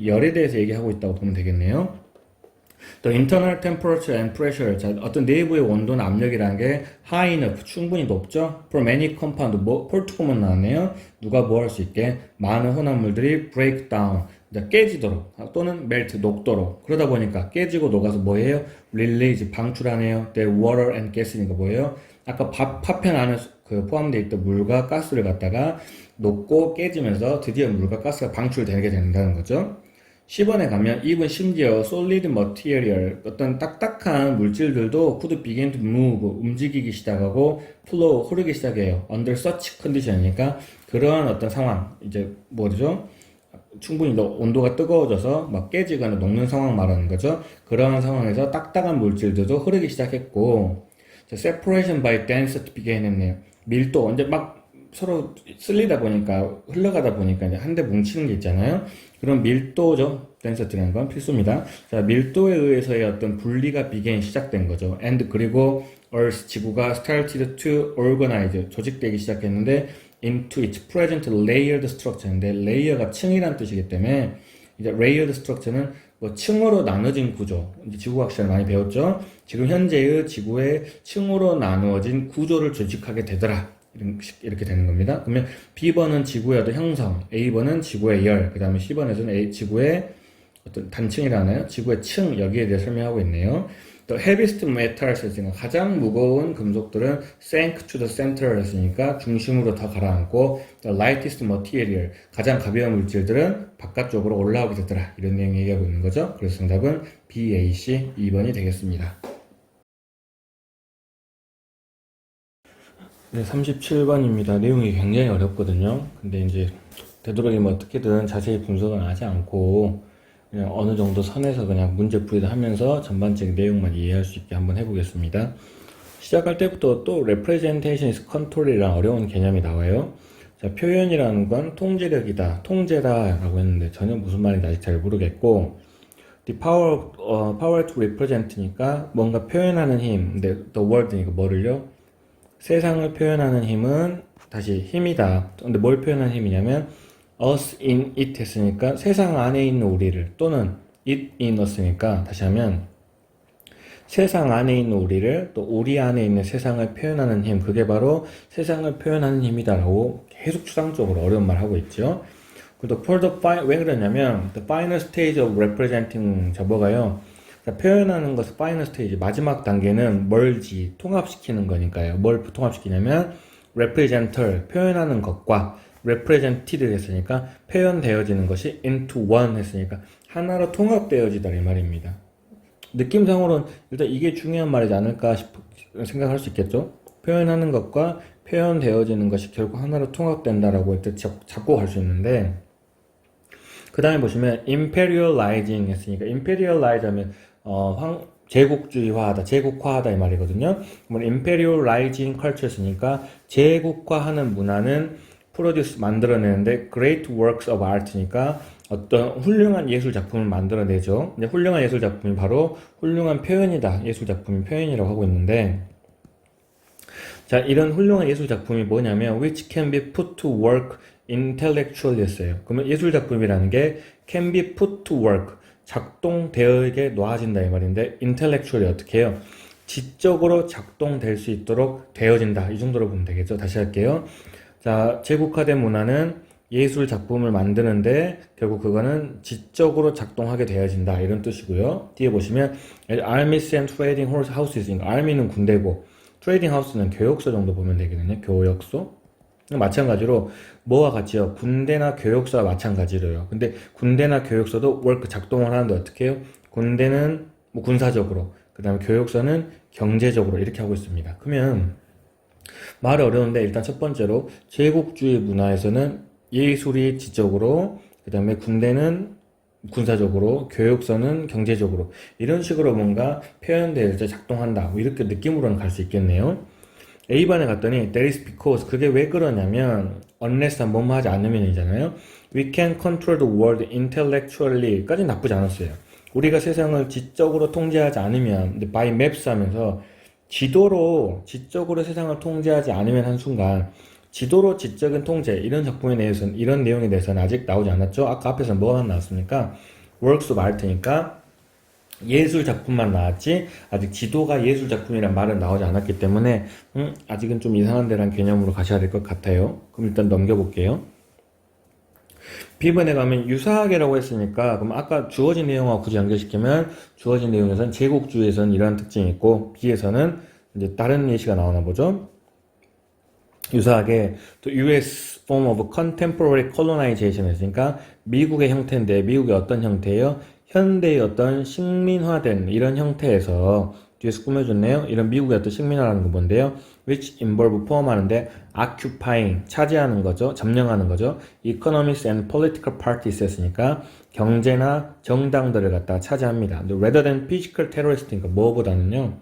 열에 대해서 얘기하고 있다고 보면 되겠네요. The internal temperature and pressure. 자, 어떤 내부의 온도나 압력이라는 게 high enough, 충분히 높죠. For many compound, 폴트코먼 나왔네요. 누가 뭐 할 수 있게 많은 혼합물들이 break down, 깨지도록 또는 melt, 녹도록. 그러다 보니까 깨지고 녹아서 뭐예요? release, 방출하네요. The water and gas니까 뭐예요? 아까 파편 안에 포함되어 있던 물과 가스를 갖다가 녹고 깨지면서 드디어 물과 가스가 방출되게 된다는 거죠. 10번에 가면 even 심지어 solid material 어떤 딱딱한 물질들도 could begin to move 움직이기 시작하고 flow 흐르기 시작해요. under such condition이니까 그러한 어떤 상황 이제 뭐죠? 충분히 온도가 뜨거워져서 막 깨지거나 녹는 상황 말하는 거죠. 그러한 상황에서 딱딱한 물질들도 흐르기 시작했고 separation by density began 했네요. 밀도 이제 막 서로 쓸리다 보니까 흘러가다 보니까 이제 한데 뭉치는 게 있잖아요. 그럼 밀도죠. density라는 건 필수입니다. 자, 밀도에 의해서의 어떤 분리가 began 시작된 거죠. and 그리고 Earth 지구가 started to organize 조직되기 시작했는데 into its present layered structure인데 layer가 층이란 뜻이기 때문에 이제 layered structure는 뭐 층으로 나눠진 구조. 이제 지구과학 시간에 많이 배웠죠. 지금 현재의 지구의 층으로 나누어진 구조를 조직하게 되더라. 이렇게 되는 겁니다. 그러면 B번은 지구의 어떤 형성, A번은 지구의 열, 그 다음에 C번에서는 지구의 어떤 단층이라나요? 지구의 층, 여기에 대해 설명하고 있네요. 또 heaviest metals 했으니까 가장 무거운 금속들은 sank to the center 했으니까 중심으로 더 가라앉고 the lightest material, 가장 가벼운 물질들은 바깥쪽으로 올라오게 되더라. 이런 내용 얘기하고 있는 거죠. 그래서 정답은 B, A, C, 2번이 되겠습니다. 네, 37번입니다. 내용이 굉장히 어렵거든요. 근데 이제 되도록이면 어떻게든 자세히 분석은 하지 않고 그냥 어느 정도 선에서 그냥 문제풀이를 하면서 전반적인 내용만 이해할 수 있게 한번 해보겠습니다. 시작할 때부터 또 representation is control이라는 어려운 개념이 나와요. 자, 표현이라는 건 통제력이다, 통제다 라고 했는데 전혀 무슨 말인지 아직 잘 모르겠고 the power to represent니까 뭔가 표현하는 힘, 근데 the world니까 뭐를요? 세상을 표현하는 힘은 다시 힘이다. 근데 뭘 표현하는 힘이냐면 us in it 했으니까 세상 안에 있는 우리를 또는 it in us니까 다시 하면 세상 안에 있는 우리를 또 우리 안에 있는 세상을 표현하는 힘, 그게 바로 세상을 표현하는 힘이다라고 계속 추상적으로 어려운 말 하고 있죠. 그리고 for the 왜 그러냐면 the final stage of representing 저거가요. 표현하는 것의 final stage 마지막 단계는 뭘지 통합시키는 거니까요. 뭘 통합시키냐면 representer 표현하는 것과 represented 했으니까 표현되어지는 것이 into one 했으니까 하나로 통합되어지다 이 말입니다. 느낌상으로는 일단 이게 중요한 말이지 않을까 생각할 수 있겠죠. 표현하는 것과 표현되어지는 것이 결국 하나로 통합된다라고 일단 잡고 갈 수 있는데, 그 다음에 보시면 imperializing 했으니까 imperialize 하면 제국주의화하다, 제국화하다 이 말이거든요. 그러면 imperializing culture였으니까 제국화하는 문화는 produce 만들어내는데 great works of art니까 어떤 훌륭한 예술 작품을 만들어내죠. 근데 훌륭한 예술 작품이 바로 훌륭한 표현이다. 예술 작품이 표현이라고 하고 있는데, 자, 이런 훌륭한 예술 작품이 뭐냐면 which can be put to work intellectually 했어요. 그러면 예술 작품이라는 게 can be put to work 작동되어게 놓아진다 이 말인데 intellectually 어떻게 해요? 지적으로 작동될 수 있도록 되어진다. 이 정도로 보면 되겠죠. 다시 할게요. 자, 제국화된 문화는 예술 작품을 만드는데 결국 그거는 지적으로 작동하게 되어진다 이런 뜻이고요. 뒤에 보시면 armies and trading houses, army는 군대고 trading house는 교역소 정도 보면 되거든요. 교역소. 마찬가지로 뭐와 같이요? 군대나 교역소와 마찬가지로요. 근데 군대나 교역소도 work 작동을 하는데 어떻게 해요? 군대는 뭐 군사적으로, 그 다음에 교역소는 경제적으로 이렇게 하고 있습니다. 그러면 말이 어려운데 일단 첫 번째로 제국주의 문화에서는 예술이 지적으로, 그 다음에 군대는 군사적으로, 교육서는 경제적으로 이런 식으로 뭔가 표현될 때 작동한다. 뭐 이렇게 느낌으로는 갈 수 있겠네요. A반에 갔더니 that is because 그게 왜 그러냐면 unless 뭐뭐 하지 않으면이잖아요. We can control the world intellectually 까지 나쁘지 않았어요. 우리가 세상을 지적으로 통제하지 않으면 by maps 하면서 지적으로 세상을 통제하지 않으면 한순간 지도로 지적인 통제 이런 작품에 대해서는 이런 내용에 대해서는 아직 나오지 않았죠. 아까 앞에서 뭐가 나왔습니까? works of art니까 예술 작품만 나왔지 아직 지도가 예술 작품이란 말은 나오지 않았기 때문에 아직은 좀 이상한 데란 개념으로 가셔야 될 것 같아요. 그럼 일단 넘겨볼게요. B번에 가면 유사하게라고 했으니까 그럼 아까 주어진 내용하고 굳이 연결시키면 주어진 내용에서는 제국주의에서는 이러한 특징이 있고 B에서는 이제 다른 예시가 나오나 보죠. 유사하게 또 US form of contemporary colonization 했으니까 미국의 형태인데 미국의 어떤 형태예요? 현대의 어떤 식민화된 이런 형태에서 뒤에서 꾸며줬네요. 이런 미국의 어떤 식민화라는 건 뭔데요? which involve 포함하는데 occupying 차지하는 거죠. 점령하는 거죠. economics and political parties 했으니까 경제나 정당들을 갖다 차지합니다. rather than physical terrorist니까 뭐보다는요.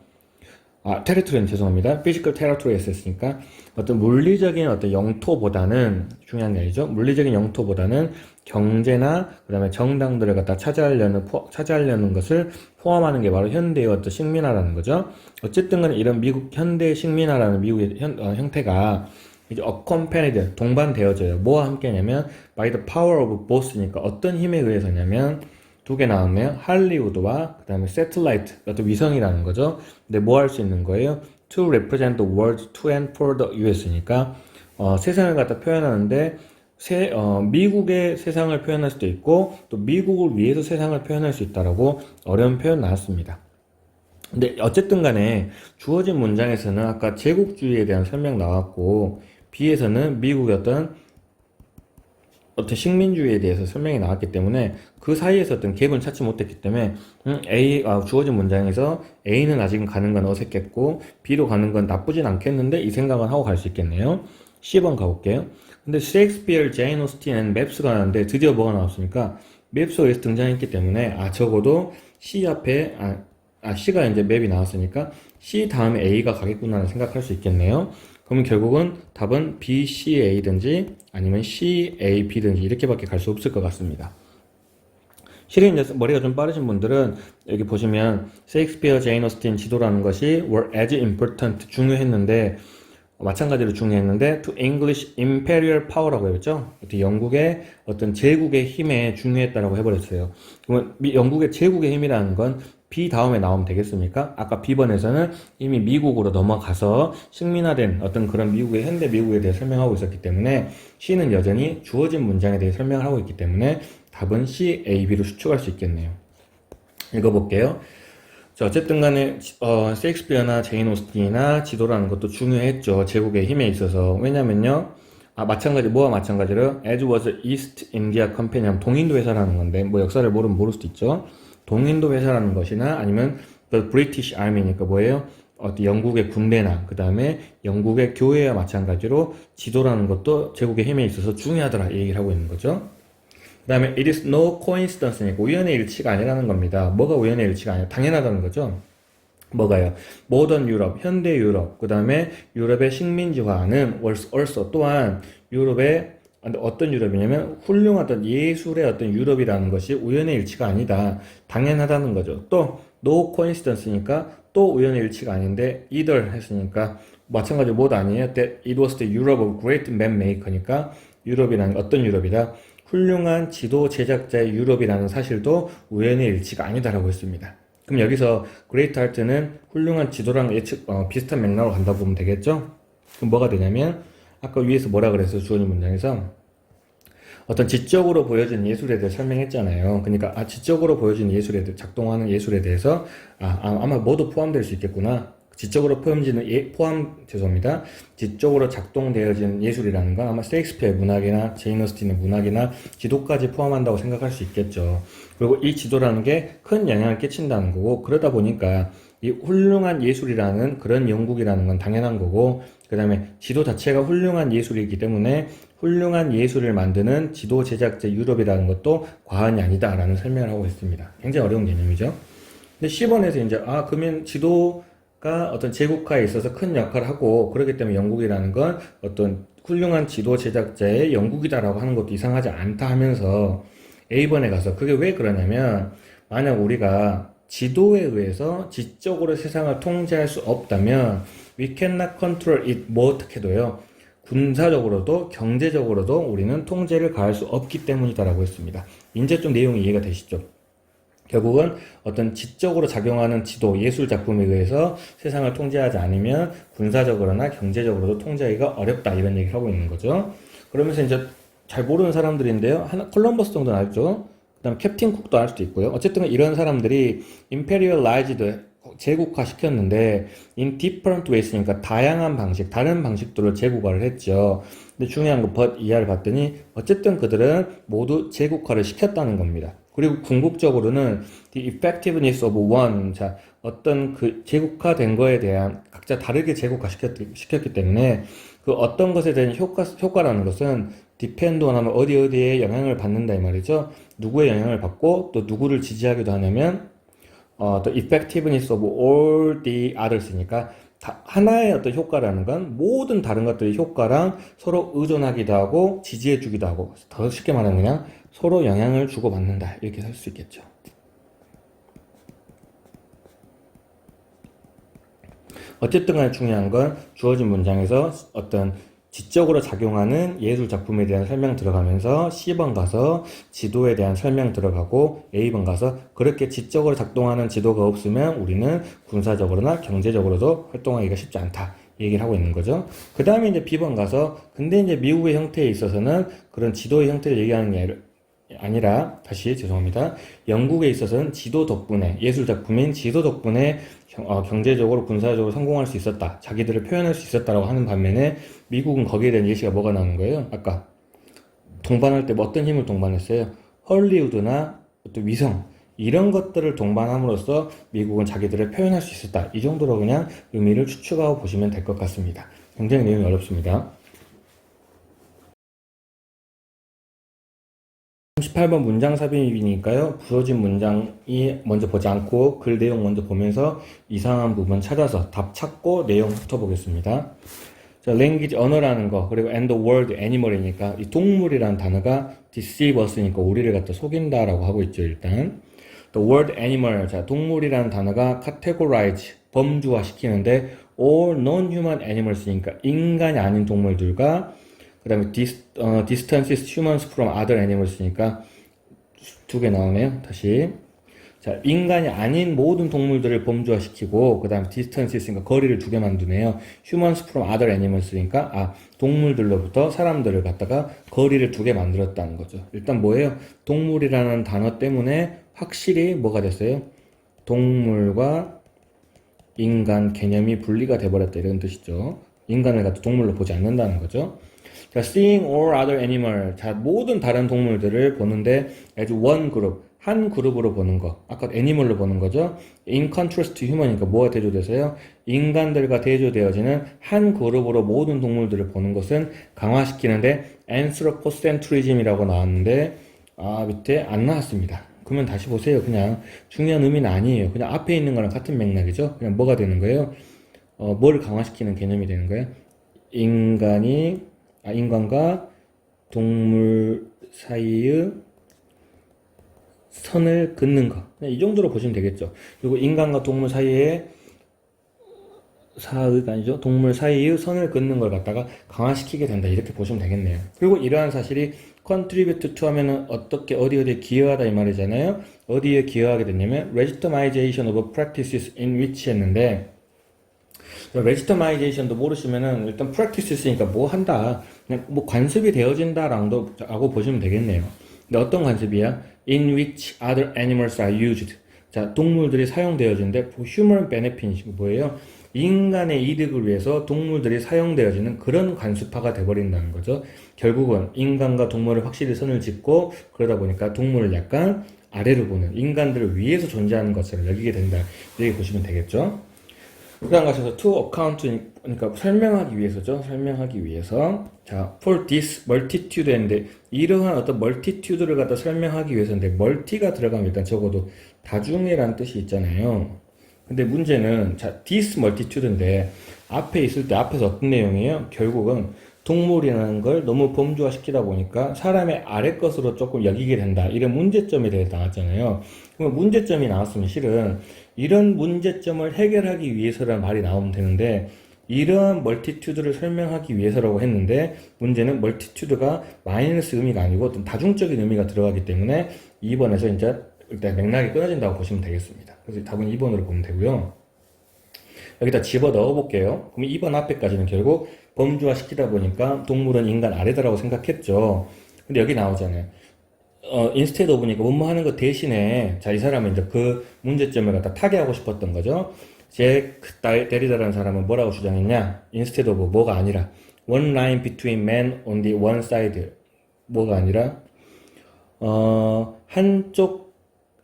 테리토리는 죄송합니다. 피지컬 테리토리에서 했으니까 어떤 물리적인 어떤 영토보다는 중요한 게 아니죠. 물리적인 영토보다는 경제나 그다음에 정당들을 갖다 차지하려는 것을 포함하는 게 바로 현대의 어떤 식민화라는 거죠. 어쨌든 간에 이런 미국 현대 식민화라는 미국의 형태가 이제 accompanied 동반되어져요. 뭐와 함께냐면 by the power of both니까 어떤 힘에 의해서냐면 두 개 나왔네요. 할리우드와 그 다음에 세틀라이트, 어떤 위성이라는 거죠. 근데 뭐 할 수 있는 거예요? To represent the world to and for the US니까 세상을 갖다 표현하는데 미국의 세상을 표현할 수도 있고 또 미국을 위해서 세상을 표현할 수 있다라고 어려운 표현 나왔습니다. 근데 어쨌든 간에 주어진 문장에서는 아까 제국주의에 대한 설명 나왔고 B에서는 미국의 어떤 식민주의에 대해서 설명이 나왔기 때문에 그 사이에서 어떤 갭을 찾지 못했기 때문에 주어진 문장에서 A는 아직은 가는 건 어색했고 B로 가는 건 나쁘진 않겠는데 이 생각은 하고 갈 수 있겠네요. C번 가볼게요. 근데 셰익스피어, 제인 오스틴, 맵스가 나왔는데 드디어 뭐가 나왔습니까? 맵스가 여기서 등장했기 때문에 적어도 C 앞에 C가 이제 맵이 나왔으니까 C 다음에 A가 가겠구나 생각할 수 있겠네요. 그럼 결국은 답은 B, C, A든지 아니면 C, A, B든지 이렇게밖에 갈 수 없을 것 같습니다. 실은 이제 머리가 좀 빠르신 분들은 여기 보시면 셰익스피어, 제인 오스틴 지도라는 것이 were as important 중요했는데 마찬가지로 중요했는데 to English imperial power라고 했죠. 영국의 어떤 제국의 힘에 중요했다라고 해버렸어요. 그러면 영국의 제국의 힘이라는 건 B 다음에 나오면 되겠습니까? 아까 B번에서는 이미 미국으로 넘어가서 식민화된 어떤 그런 미국의 현대 미국에 대해 설명하고 있었기 때문에 C는 여전히 주어진 문장에 대해 설명을 하고 있기 때문에 답은 C, A, B로 추측할 수 있겠네요. 읽어볼게요. 자, 어쨌든 간에 셰익스피어나 제인 오스틴이나 지도라는 것도 중요했죠. 제국의 힘에 있어서. 왜냐면요. 뭐와 마찬가지로 as was East India Company 동인도 회사라는 건데 뭐 역사를 모르면 모를 수도 있죠. 동인도 회사라는 것이나 아니면 the British Army니까 뭐예요? 영국의 군대나 그 다음에 영국의 교회와 마찬가지로 지도라는 것도 제국의 힘에 있어서 중요하더라 이 얘기를 하고 있는 거죠. 그 다음에 it is no coincidence니까 우연의 일치가 아니라는 겁니다. 뭐가 우연의 일치가 아니라 당연하다는 거죠. 뭐가요? 모던 유럽, 현대 유럽, 그 다음에 유럽의 식민지화는 also 또한 유럽의 어떤 유럽이냐면 훌륭하던 예술의 어떤 유럽이라는 것이 우연의 일치가 아니다. 당연하다는 거죠. 또 no coincidence니까 또 우연의 일치가 아닌데 either 했으니까 마찬가지로 뭐도 아니에요. That it was the Europe of great map maker니까 유럽이라는 어떤 유럽이다. 훌륭한 지도 제작자의 유럽이라는 사실도 우연의 일치가 아니다라고 했습니다. 그럼 여기서 great art는 훌륭한 지도랑 비슷한 맥락으로 간다 보면 되겠죠? 그럼 뭐가 되냐면 아까 위에서 뭐라 그랬어요? 주어진 문장에서 어떤 지적으로 보여진 예술에 대해 설명했잖아요. 그러니까 지적으로 보여진 예술에 대해 작동하는 예술에 대해서 아마 뭐도 포함될 수 있겠구나. 지적으로 죄송합니다. 지적으로 작동되어진 예술이라는 건 아마 셰익스피어의 문학이나 제인 오스틴의 문학이나 지도까지 포함한다고 생각할 수 있겠죠. 그리고 이 지도라는 게 큰 영향을 끼친다는 거고 그러다 보니까 이 훌륭한 예술이라는 그런 영국이라는 건 당연한 거고 그 다음에 지도 자체가 훌륭한 예술이기 때문에 훌륭한 예술을 만드는 지도 제작자 유럽이라는 것도 과언이 아니다라는 설명을 하고 있습니다. 굉장히 어려운 개념이죠. 근데 10번에서 이제 그러면 지도가 어떤 제국화에 있어서 큰 역할을 하고 그렇기 때문에 영국이라는 건 어떤 훌륭한 지도 제작자의 영국이다라고 하는 것도 이상하지 않다 하면서 A번에 가서 그게 왜 그러냐면 만약 우리가 지도에 의해서 지적으로 세상을 통제할 수 없다면 we cannot control it 뭐 어떻게도요 군사적으로도 경제적으로도 우리는 통제를 가할 수 없기 때문이다라고 했습니다. 이제 좀 내용이 이해가 되시죠? 결국은 어떤 지적으로 작용하는 지도, 예술 작품에 의해서 세상을 통제하지 않으면 군사적으로나 경제적으로도 통제하기가 어렵다 이런 얘기를 하고 있는 거죠. 그러면서 이제 잘 모르는 사람들인데요. 콜럼버스 정도는 알죠. 그 다음에 캡틴 쿡도 알 수도 있고요. 어쨌든 이런 사람들이 imperialized 제국화 시켰는데 in different ways니까 다양한 방식, 다른 방식들로 제국화를 했죠. 근데 중요한 거 but 이하를 봤더니 어쨌든 그들은 모두 제국화를 시켰다는 겁니다. 그리고 궁극적으로는 the effectiveness of one, 자 어떤 그 제국화된 거에 대한 각자 다르게 제국화 시켰기 때문에 그 어떤 것에 대한 효과라는 것은 depend on 하면 어디에 영향을 받는다 이 말이죠. 누구의 영향을 받고 또 누구를 지지하기도 하냐면 the effectiveness of all the others니까 하나의 어떤 효과라는 건 모든 다른 것들의 효과랑 서로 의존하기도 하고 지지해주기도 하고 더 쉽게 말하면 그냥 서로 영향을 주고받는다 이렇게 할 수 있겠죠. 어쨌든 간에 중요한 건 주어진 문장에서 어떤 지적으로 작용하는 예술 작품에 대한 설명 들어가면서 C번 가서 지도에 대한 설명 들어가고 A번 가서 그렇게 지적으로 작동하는 지도가 없으면 우리는 군사적으로나 경제적으로도 활동하기가 쉽지 않다. 이 얘기를 하고 있는 거죠. 그 다음에 이제 B번 가서 근데 이제 미국의 형태에 있어서는 그런 지도의 형태를 얘기하는 게 아니라 다시 죄송합니다. 영국에 있어서는 지도 덕분에 예술 작품인 지도 덕분에 경제적으로 군사적으로 성공할 수 있었다. 자기들을 표현할 수 있었다라고 하는 반면에 미국은 거기에 대한 예시가 뭐가 나오는 거예요? 아까 동반할 때 뭐 어떤 힘을 동반했어요? 헐리우드나 또 위성 이런 것들을 동반함으로써 미국은 자기들을 표현할 수 있었다. 이 정도로 그냥 의미를 추측하고 보시면 될 것 같습니다. 굉장히 내용이 어렵습니다. 38번 문장 삽입이니까요. 부서진 문장이 먼저 보지 않고 글 내용 먼저 보면서 이상한 부분 찾아서 답 찾고 내용 훑어보겠습니다. 자, language, 언어라는 거, 그리고 and the word, animal이니까 이 동물이라는 단어가 deceive us니까 우리를 갖다 속인다라고 하고 있죠, 일단. The word animal, 자, 동물이라는 단어가 categorize, 범주화 시키는데 or non-human animals니까 인간이 아닌 동물들과 그 다음에 distances humans from other animals니까 두 개 나오네요. 다시. 자, 인간이 아닌 모든 동물들을 범주화시키고, 그 다음에 distances니까 거리를 두 개 만드네요. humans from other animals니까, 동물들로부터 사람들을 갖다가 거리를 두 개 만들었다는 거죠. 일단 뭐예요? 동물이라는 단어 때문에 확실히 뭐가 됐어요? 동물과 인간 개념이 분리가 돼버렸다 이런 뜻이죠. 인간을 갖다 동물로 보지 않는다는 거죠. 자, seeing all other animal. 자, 모든 다른 동물들을 보는데 as one group. 한 그룹으로 보는 거. 아까 애니멀로 보는 거죠. in contrast to human이니까 뭐가 대조돼서요? 인간들과 대조되어지는 한 그룹으로 모든 동물들을 보는 것은 강화시키는데 anthropocentrism이라고 나왔는데 밑에 안 나왔습니다. 그러면 다시 보세요. 그냥 중요한 의미는 아니에요. 그냥 앞에 있는 거랑 같은 맥락이죠. 그냥 뭐가 되는 거예요? 뭐를 강화시키는 개념이 되는 거예요? 인간과 동물 사이의 선을 긋는 거. 그냥 이 정도로 보시면 되겠죠. 그리고 인간과 동물 사이에 동물 사이의 선을 긋는 걸 갖다가 강화시키게 된다. 이렇게 보시면 되겠네요. 그리고 이러한 사실이 contribute to 하면은 어디에 기여하다 이 말이잖아요. 어디에 기여하게 됐냐면 legitimization of practices in which 했는데 legitimization도 모르시면은 일단 practices니까 뭐 한다. 그냥 뭐 관습이 되어진다라고 보시면 되겠네요. 근데 어떤 관습이야? In which other animals are used. 자, 동물들이 사용되어지는데 for human benefit이 뭐예요? 인간의 이득을 위해서 동물들이 사용되어지는 그런 관습화가 돼버린다는 거죠. 결국은 인간과 동물을 확실히 선을 짚고 그러다 보니까 동물을 약간 아래로 보는 인간들을 위해서 존재하는 것처럼 여기게 된다. 이렇게 보시면 되겠죠. 그 다음 가셔서 to account, 그러니까 설명하기 위해서죠. 설명하기 위해서. 자, for this multitude 했는데, 이러한 어떤 multitude를 갖다 설명하기 위해서인데, multi가 들어가면 일단 적어도 다중이라는 뜻이 있잖아요. 근데 문제는, 자, this multitude인데, 앞에 있을 때 앞에서 어떤 내용이에요? 결국은 동물이라는 걸 너무 범주화시키다 보니까 사람의 아래 것으로 조금 여기게 된다. 이런 문제점에 대해서 나왔잖아요. 그럼 문제점이 나왔으면 실은 이런 문제점을 해결하기 위해서라는 말이 나오면 되는데 이러한 멀티튜드를 설명하기 위해서라고 했는데 문제는 멀티튜드가 마이너스 의미가 아니고 어떤 다중적인 의미가 들어가기 때문에 2번에서 이제 일단 맥락이 끊어진다고 보시면 되겠습니다. 그래서 답은 2번으로 보면 되고요. 여기다 집어 넣어 볼게요. 그럼 2번 앞에까지는 결국 범주화 시키다 보니까 동물은 인간 아래다라고 생각했죠. 근데 여기 나오잖아요. 인스테드 오브니까 뭐뭐 하는 거 대신에, 자, 이 사람은 이제 그 문제점을 갖다 타개하고 싶었던 거죠. 데리다라는 사람은 뭐라고 주장했냐? 인스테드 오브 뭐가 아니라, one line between men on the one side. 뭐가 아니라, 한쪽에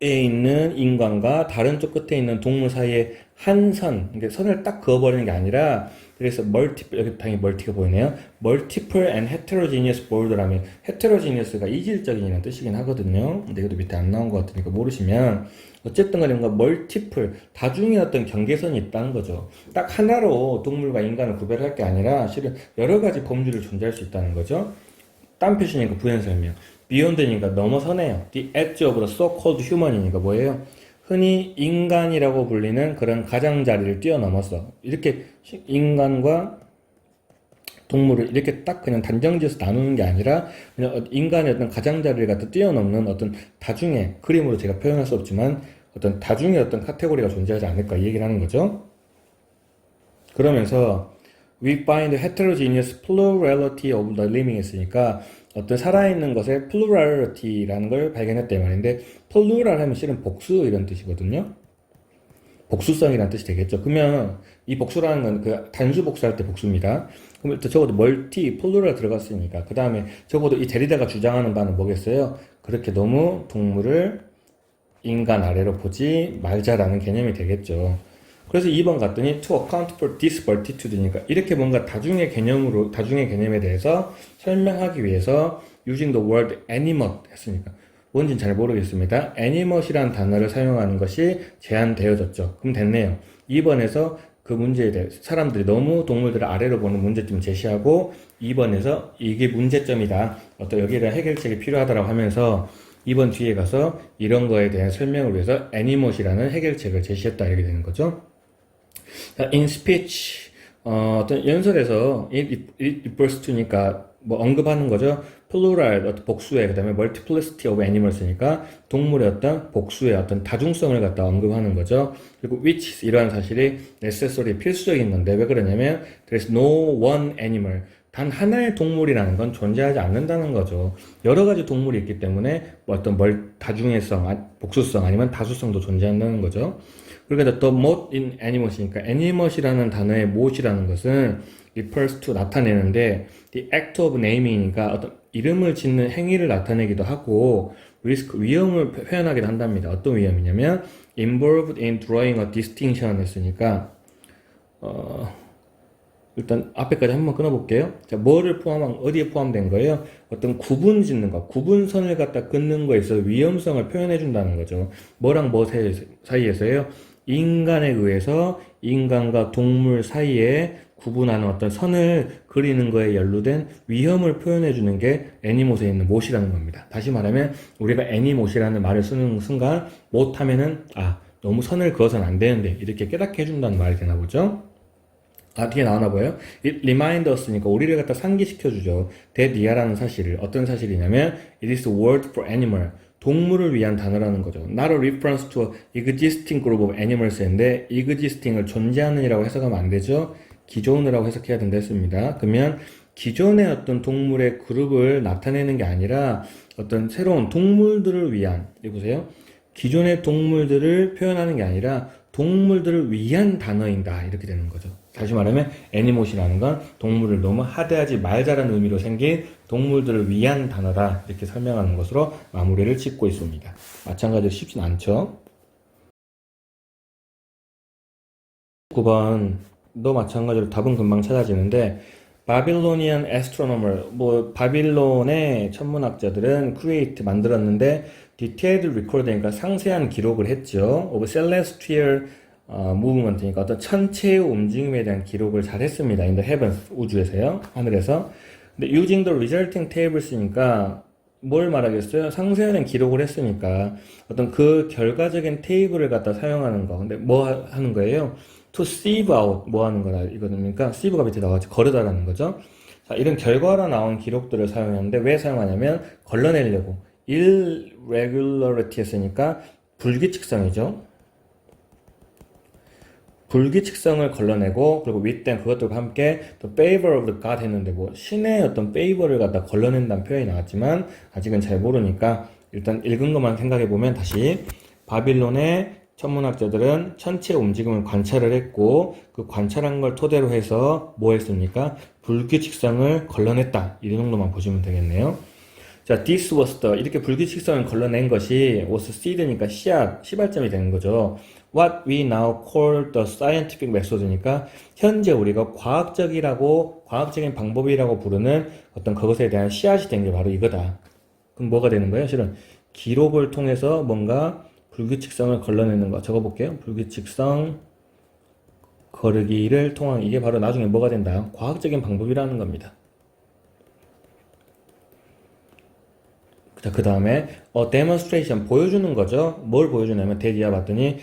있는 인간과 다른 쪽 끝에 있는 동물 사이에 한 선, 그러니까 선을 딱 그어버리는 게 아니라, 그래서 여기 당연히 멀티가 보이네요. multiple and heterogeneous board라면 heterogeneous가 이질적인이라는 뜻이긴 하거든요. 근데 이것도 밑에 안 나온 것 같으니까 모르시면 어쨌든 간에 뭔가 multiple 다중의 어떤 경계선이 있다는 거죠. 딱 하나로 동물과 인간을 구별할 게 아니라 실은 여러 가지 범주를 존재할 수 있다는 거죠. 딴 표시니까 부연 설명. beyond니까 넘어서네요. the edge of the so-called human이니까 뭐예요? 흔히 인간이라고 불리는 그런 가장자리를 뛰어넘었어. 이렇게 인간과 동물을 이렇게 딱 그냥 단정지어서 나누는 게 아니라 그냥 인간의 어떤 가장자리를 갖다 뛰어넘는 어떤 다중의, 그림으로 제가 표현할 수 없지만 어떤 다중의 어떤 카테고리가 존재하지 않을까 이 얘기를 하는 거죠. 그러면서 we find heterogeneous plurality of the living 했으니까 어떤 살아있는 것의 plurality라는 걸 발견했다 이 말인데, plural 하면 실은 복수 이런 뜻이거든요. 복수성이라는 뜻이 되겠죠. 그러면 이 복수라는 건 그 단수 복수할 때 복수입니다. 그럼 적어도 멀티, 플루럴 들어갔으니까 그 다음에 적어도 이 데리다가 주장하는 바는 뭐겠어요? 그렇게 너무 동물을 인간 아래로 보지 말자라는 개념이 되겠죠. 그래서 2번 갔더니 to account for this multitude니까 이렇게 뭔가 다중의 개념에 대해서 설명하기 위해서 using the word animate 했으니까 뭔진 잘 모르겠습니다. animate이라는 단어를 사용하는 것이 제한되어졌죠. 그럼 됐네요. 2번에서 그 문제에 대해 사람들이 너무 동물들을 아래로 보는 문제점을 제시하고 2번에서 이게 문제점이다. 어떤 여기에 대한 해결책이 필요하다고 하면서 2번 뒤에 가서 이런 거에 대한 설명을 위해서 animate이라는 해결책을 제시했다 이렇게 되는 거죠. 자, in speech, 어떤 연설에서 it refers to니까 뭐 언급하는 거죠. plural, 어떤 복수의, 그 다음에 multiplicity of animals니까 동물의 어떤 복수의 어떤 다중성을 갖다 언급하는 거죠. 그리고 which, 이러한 사실이 necessary, 필수적인 건데 왜 그러냐면 there's no one animal, 단 하나의 동물이라는 건 존재하지 않는다는 거죠. 여러 가지 동물이 있기 때문에 뭐 어떤 다중의성, 복수성 아니면 다수성도 존재한다는 거죠. 그러니까 the mode in animal이니까 animal이라는 단어의 mode이라는 것은 refers to 나타내는데 the act of naming이니까 어떤 이름을 짓는 행위를 나타내기도 하고 risk 위험을 표현하기도 한답니다. 어떤 위험이냐면 involved in drawing a distinction 했으니까 일단 앞에까지 한번 끊어볼게요. 자, 뭐를 포함한, 어디에 포함된 거예요? 어떤 구분 짓는 거, 구분선을 갖다 긋는 거에 있어서 위험성을 표현해 준다는 거죠. 뭐랑 뭐 사이에서요? 인간에 의해서 인간과 동물 사이에 구분하는 어떤 선을 그리는 거에 연루된 위험을 표현해 주는 게 애니못에 있는 못이라는 겁니다. 다시 말하면 우리가 애니못이라는 말을 쓰는 순간 못하면은 너무 선을 그어서는 안 되는데 이렇게 깨닫게 해준다는 말이 되나 보죠. 뒤에 나오나 봐요. It reminds us니까 우리를 갖다 상기시켜주죠. that,라는 사실을. 어떤 사실이냐면 it is a word for animal. 동물을 위한 단어라는 거죠. Not a reference to existing group of animals인데 existing을 존재하는이라고 해석하면 안 되죠. 기존이라고 해석해야 된다 했습니다. 그러면 기존의 어떤 동물의 그룹을 나타내는 게 아니라 어떤 새로운 동물들을 위한, 여기 보세요. 기존의 동물들을 표현하는 게 아니라 동물들을 위한 단어인다 이렇게 되는 거죠. 다시 말하면 애니못이라는 건 동물을 너무 하대하지 말자라는 의미로 생긴 동물들을 위한 단어다 이렇게 설명하는 것으로 마무리를 짓고 있습니다. 마찬가지로 쉽진 않죠. 9번도 마찬가지로 답은 금방 찾아지는데 바빌로니안 애스트로노머, 바빌론의 천문학자들은 create 만들었는데 detailed recording과 상세한 기록을 했죠. of celestial movement니까 어떤 천체의 움직임에 대한 기록을 잘 했습니다. in the heavens, 우주에서요, 하늘에서. 근데 using the resulting tables니까 뭘 말하겠어요? 상세한 기록을 했으니까 어떤 그 결과적인 테이블을 갖다 사용하는 거. 근데 뭐 하는 거예요? to sieve out, 뭐 하는 거라 이거니까 sieve가 밑에 나와서 거르다라는 거죠. 자, 이런 결과로 나온 기록들을 사용하는데 왜 사용하냐면 걸러내려고. irregularity 했으니까 불규칙성이죠. 불규칙성을 걸러내고 그리고 with 그것들과 함께 the favor of the God 했는데 신의 어떤 favor를 갖다 걸러낸다는 표현이 나왔지만 아직은 잘 모르니까 일단 읽은 것만 생각해 보면 다시 바빌론의 천문학자들은 천체의 움직임을 관찰을 했고 그 관찰한 걸 토대로 해서 뭐 했습니까? 불규칙성을 걸러냈다 이 정도만 보시면 되겠네요. 자, this was the, 이렇게 불규칙성을 걸러낸 것이 was seed니까 시발점이 되는 거죠. What we now call the scientific method니까 현재 우리가 과학적인 방법이라고 부르는 어떤 그것에 대한 씨앗이 된 게 바로 이거다. 그럼 뭐가 되는 거예요? 실은 기록을 통해서 뭔가 불규칙성을 걸러내는 거. 적어볼게요. 불규칙성 거르기를 통한 이게 바로 나중에 뭐가 된다? 과학적인 방법이라는 겁니다. 자, 그 다음에 demonstration 보여주는 거죠. 뭘 보여주냐면 대디아 봤더니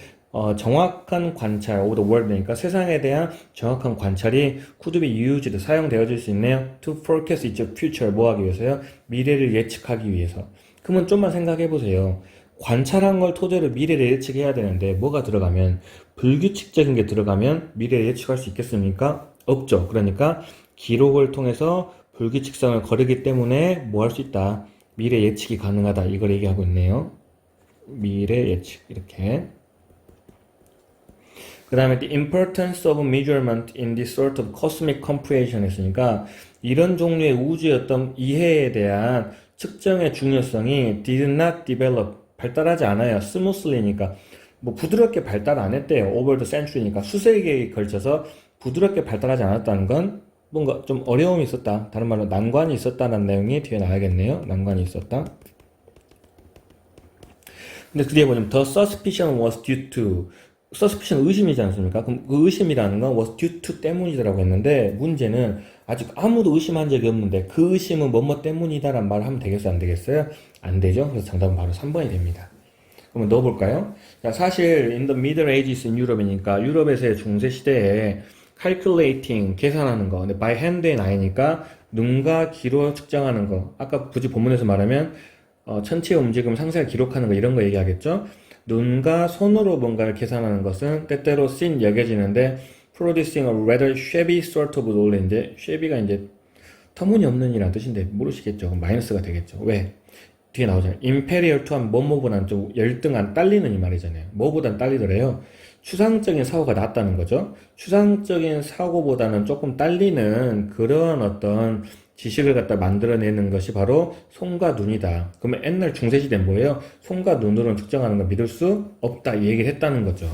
정확한 관찰 of the world니까 세상에 대한 정확한 관찰이 could be used 사용되어질 수 있네요. to forecast its future 뭐 하기 위해서요? 미래를 예측하기 위해서. 그러면 좀만 생각해 보세요. 관찰한 걸 토대로 미래를 예측해야 되는데 뭐가 들어가면 불규칙적인 게 들어가면 미래를 예측할 수 있겠습니까? 없죠. 그러니까 기록을 통해서 불규칙성을 거르기 때문에 뭐 할 수 있다? 미래 예측이 가능하다. 이걸 얘기하고 있네요. 미래 예측 이렇게. 그 다음에 the importance of measurement in this sort of cosmic comprehension 했으니까 이런 종류의 우주의 어떤 이해에 대한 측정의 중요성이 did not develop 발달하지 않아요. smoothly니까 부드럽게 발달 안 했대요. over the century니까 수세기에 걸쳐서 부드럽게 발달하지 않았다는 건 뭔가 좀 어려움이 있었다. 다른 말로 난관이 있었다는 내용이 뒤에 나와야겠네요. 난관이 있었다. 근데 그 뒤에 보면 the suspicion was due to suspicion 의심이지 않습니까? 그럼 그 의심이라는 건 was due to 때문이라고 했는데 문제는 아직 아무도 의심한 적이 없는데 그 의심은 뭐뭐 때문이다라는 말을 하면 되겠어요? 안 되겠어요? 안 되죠? 그래서 정답은 바로 3번이 됩니다. 한번 넣어볼까요? 자, 사실 in the Middle Ages in Europe이니까 유럽에서의 중세 시대에 calculating 계산하는 거, 근데 by hand에 나이니까 눈과 귀로 측정하는 거. 아까 굳이 본문에서 말하면 천체 움직임 상세하게 기록하는 거 이런 거 얘기하겠죠? 눈과 손으로 뭔가를 계산하는 것은 때때로 sin 여겨지는데 producing a rather shabby sort of knowledge인데 shabby가 이제 터무니없는 이란 뜻인데 모르시겠죠? 그럼 마이너스가 되겠죠. 왜? 뒤에 나오잖아요. inferior to 한 뭐뭐보다는 좀 열등한 딸리는 이 말이잖아요. 뭐보단 딸리더래요. 추상적인 사고가 낫다는 거죠. 추상적인 사고보다는 조금 딸리는 그런 어떤 지식을 갖다 만들어내는 것이 바로 손과 눈이다. 그러면 옛날 중세시대는 뭐예요? 손과 눈으로는 측정하는 걸 믿을 수 없다 이 얘기를 했다는 거죠.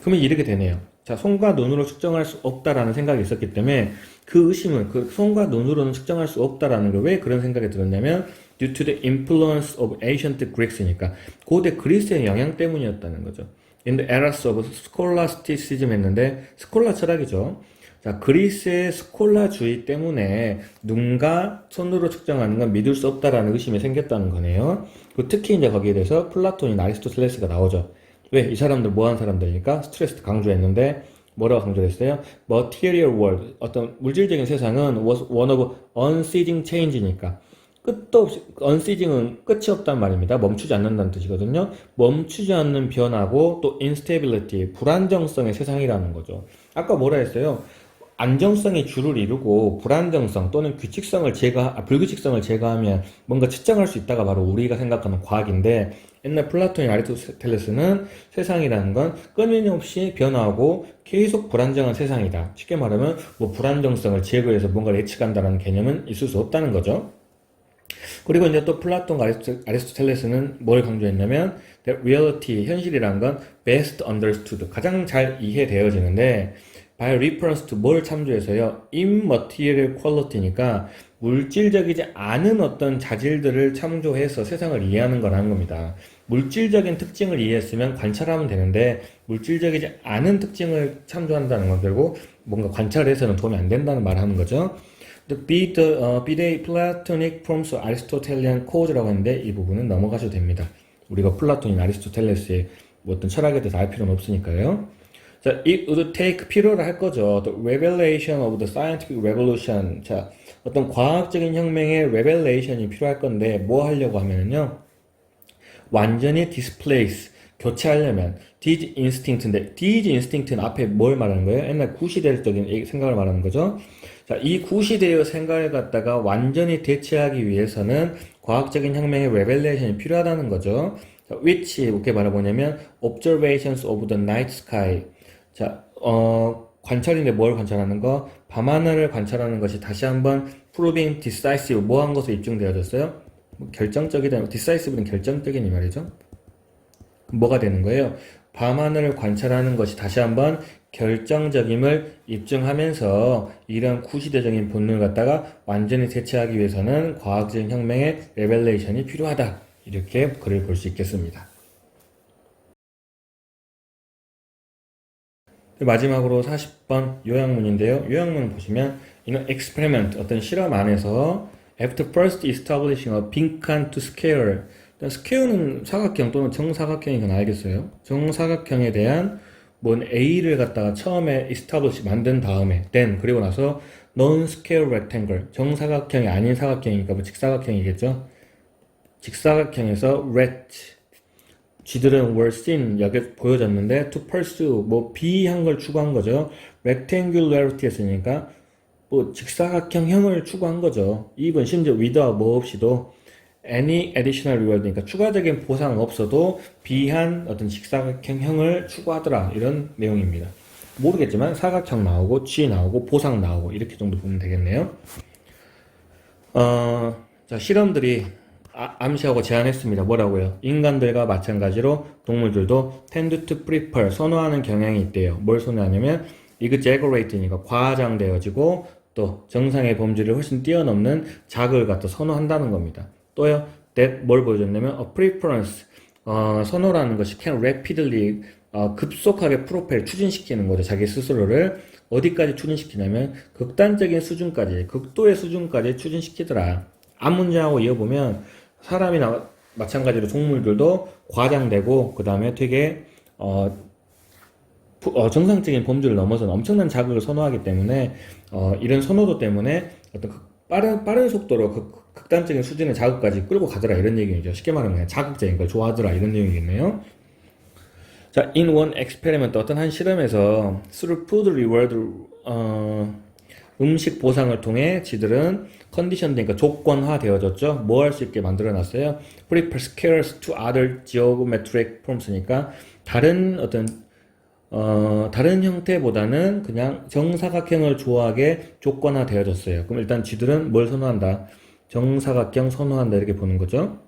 그러면 이렇게 되네요. 자, 손과 눈으로 측정할 수 없다라는 생각이 있었기 때문에 그 의심은 그 손과 눈으로는 측정할 수 없다라는 걸 왜 그런 생각이 들었냐면 due to the influence of ancient Greeks니까 고대 그리스의 영향 때문이었다는 거죠. In the eras of scholasticism 했는데 스콜라 철학이죠. 자, 그리스의 스콜라주의 때문에 눈과 손으로 측정하는 건 믿을 수 없다라는 의심이 생겼다는 거네요. 특히 이제 거기에 대해서 플라톤이나 아리스토텔레스가 나오죠. 왜? 이 사람들 뭐 하는 사람들이니까 스트레스 강조했는데 뭐라고 강조했어요? Material world, 어떤 물질적인 세상은 was one of unceasing change니까 끝도 없이, unceasing은 끝이 없단 말입니다. 멈추지 않는다는 뜻이거든요. 멈추지 않는 변화고 또 instability, 불안정성의 세상이라는 거죠. 아까 뭐라 했어요? 안정성이 주를 이루고 불안정성 또는 불규칙성을 제거하면 뭔가 측정할 수 있다가 바로 우리가 생각하는 과학인데 옛날 플라톤이나 아리스토텔레스는 세상이라는 건 끊임없이 변화하고 계속 불안정한 세상이다. 쉽게 말하면 뭐 불안정성을 제거해서 뭔가를 예측한다는 개념은 있을 수 없다는 거죠. 그리고 이제 또 플라톤과 아리스토텔레스는 뭘 강조했냐면 that reality, 현실이란 건 best understood, 가장 잘 이해되어지는데 by reference to 뭘 참조해서요? immaterial quality니까 물질적이지 않은 어떤 자질들을 참조해서 세상을 이해하는 거라는 겁니다. 물질적인 특징을 이해했으면 관찰하면 되는데 물질적이지 않은 특징을 참조한다는 건 결국 뭔가 관찰해서는 도움이 안 된다는 말을 하는 거죠. be the Platonic forms of Aristotelian cause라고 하는데 이 부분은 넘어가셔도 됩니다. 우리가 플라톤이나 아리스토텔레스의 뭐 어떤 철학에 대해서 알 필요는 없으니까요. 자, it would take 필요로 할 거죠. The revelation of the scientific revolution. 자, 어떤 과학적인 혁명의 revelation이 필요할 건데 뭐 하려고 하면은요. 완전히 displace, 교체하려면 these instinct인데 these instinct는 앞에 뭘 말하는 거예요? 옛날 구시대적인 생각을 말하는 거죠. 자, 이 구시대의 생각을 갖다가 완전히 대체하기 위해서는 과학적인 혁명의 revelation이 필요하다는 거죠. 자, which 이렇게 말해보냐면 observations of the night sky. 자, 관찰인데 뭘 관찰하는 거? 밤하늘을 관찰하는 것이 다시 한번 proving decisive, 뭐한 것으로 입증되어졌어요? 결정적이다. decisive는 결정적인 이 말이죠. 뭐가 되는 거예요? 밤하늘을 관찰하는 것이 다시 한번 결정적임을 입증하면서 이런 구시대적인 본능을 갖다가 완전히 대체하기 위해서는 과학적인 혁명의 레벨레이션이 필요하다. 이렇게 글을 볼 수 있겠습니다. 마지막으로 40번 요약문인데요. 요약문을 보시면 이는 experiment, 어떤 실험 안에서 after first establishing a 빈칸 to scale, 스퀘어는 사각형 또는 정사각형이건 알겠어요. 정사각형에 대한 뭔 A를 갖다가 처음에 establish 만든 다음에 then 그리고 나서 non-scale rectangle, 정사각형이 아닌 사각형이니까 뭐 직사각형이겠죠. 직사각형에서 ret, 쥐들은 were seen, 여기 보여졌는데 to pursue, 뭐 B한 걸 추구한 거죠. rectangularity 했으니까 뭐 직사각형형을 추구한 거죠. even 심지어 without 뭐 없이도 any additional reward니까 추가적인 보상 없어도 B한 어떤 직사각형형을 추구하더라. 이런 내용입니다. 모르겠지만 사각형 나오고 G 나오고 보상 나오고 이렇게 정도 보면 되겠네요. 자, 실험들이 암시하고 제안했습니다. 뭐라고요? 인간들과 마찬가지로 동물들도 tend to prefer, 선호하는 경향이 있대요. 뭘 선호하냐면 exaggerate니까 과장되어지고 또 정상의 범주를 훨씬 뛰어넘는 자극을 갖다 선호한다는 겁니다. 또요, that 뭘 보여줬냐면 a preference, 선호라는 것이 can rapidly, 급속하게 프로펠, 추진시키는 거죠. 자기 스스로를 어디까지 추진시키냐면 극단적인 수준까지, 극도의 수준까지 추진시키더라. 앞 문장하고 이어보면 사람이 마찬가지로 속물들도 과장되고 그 다음에 되게 정상적인 범주를 넘어서는 엄청난 자극을 선호하기 때문에 이런 선호도 때문에 어떤 빠른 속도로 극단적인 수준의 자극까지 끌고 가더라 이런 얘기죠. 쉽게 말하면 그냥 자극적인 걸 좋아하더라 이런 내용이겠네요. 자, in one experiment 어떤 한 실험에서 through food reward 음식 보상을 통해 지들은 컨디션 그러니까 조건화 되어졌죠. 뭐 할 수 있게 만들어 놨어요. prepare scarce to other geometric forms니까 다른 형태보다는 그냥 정사각형을 좋아하게 조건화 되어졌어요. 그럼 일단 쥐들은 뭘 선호한다? 정사각형 선호한다 이렇게 보는 거죠.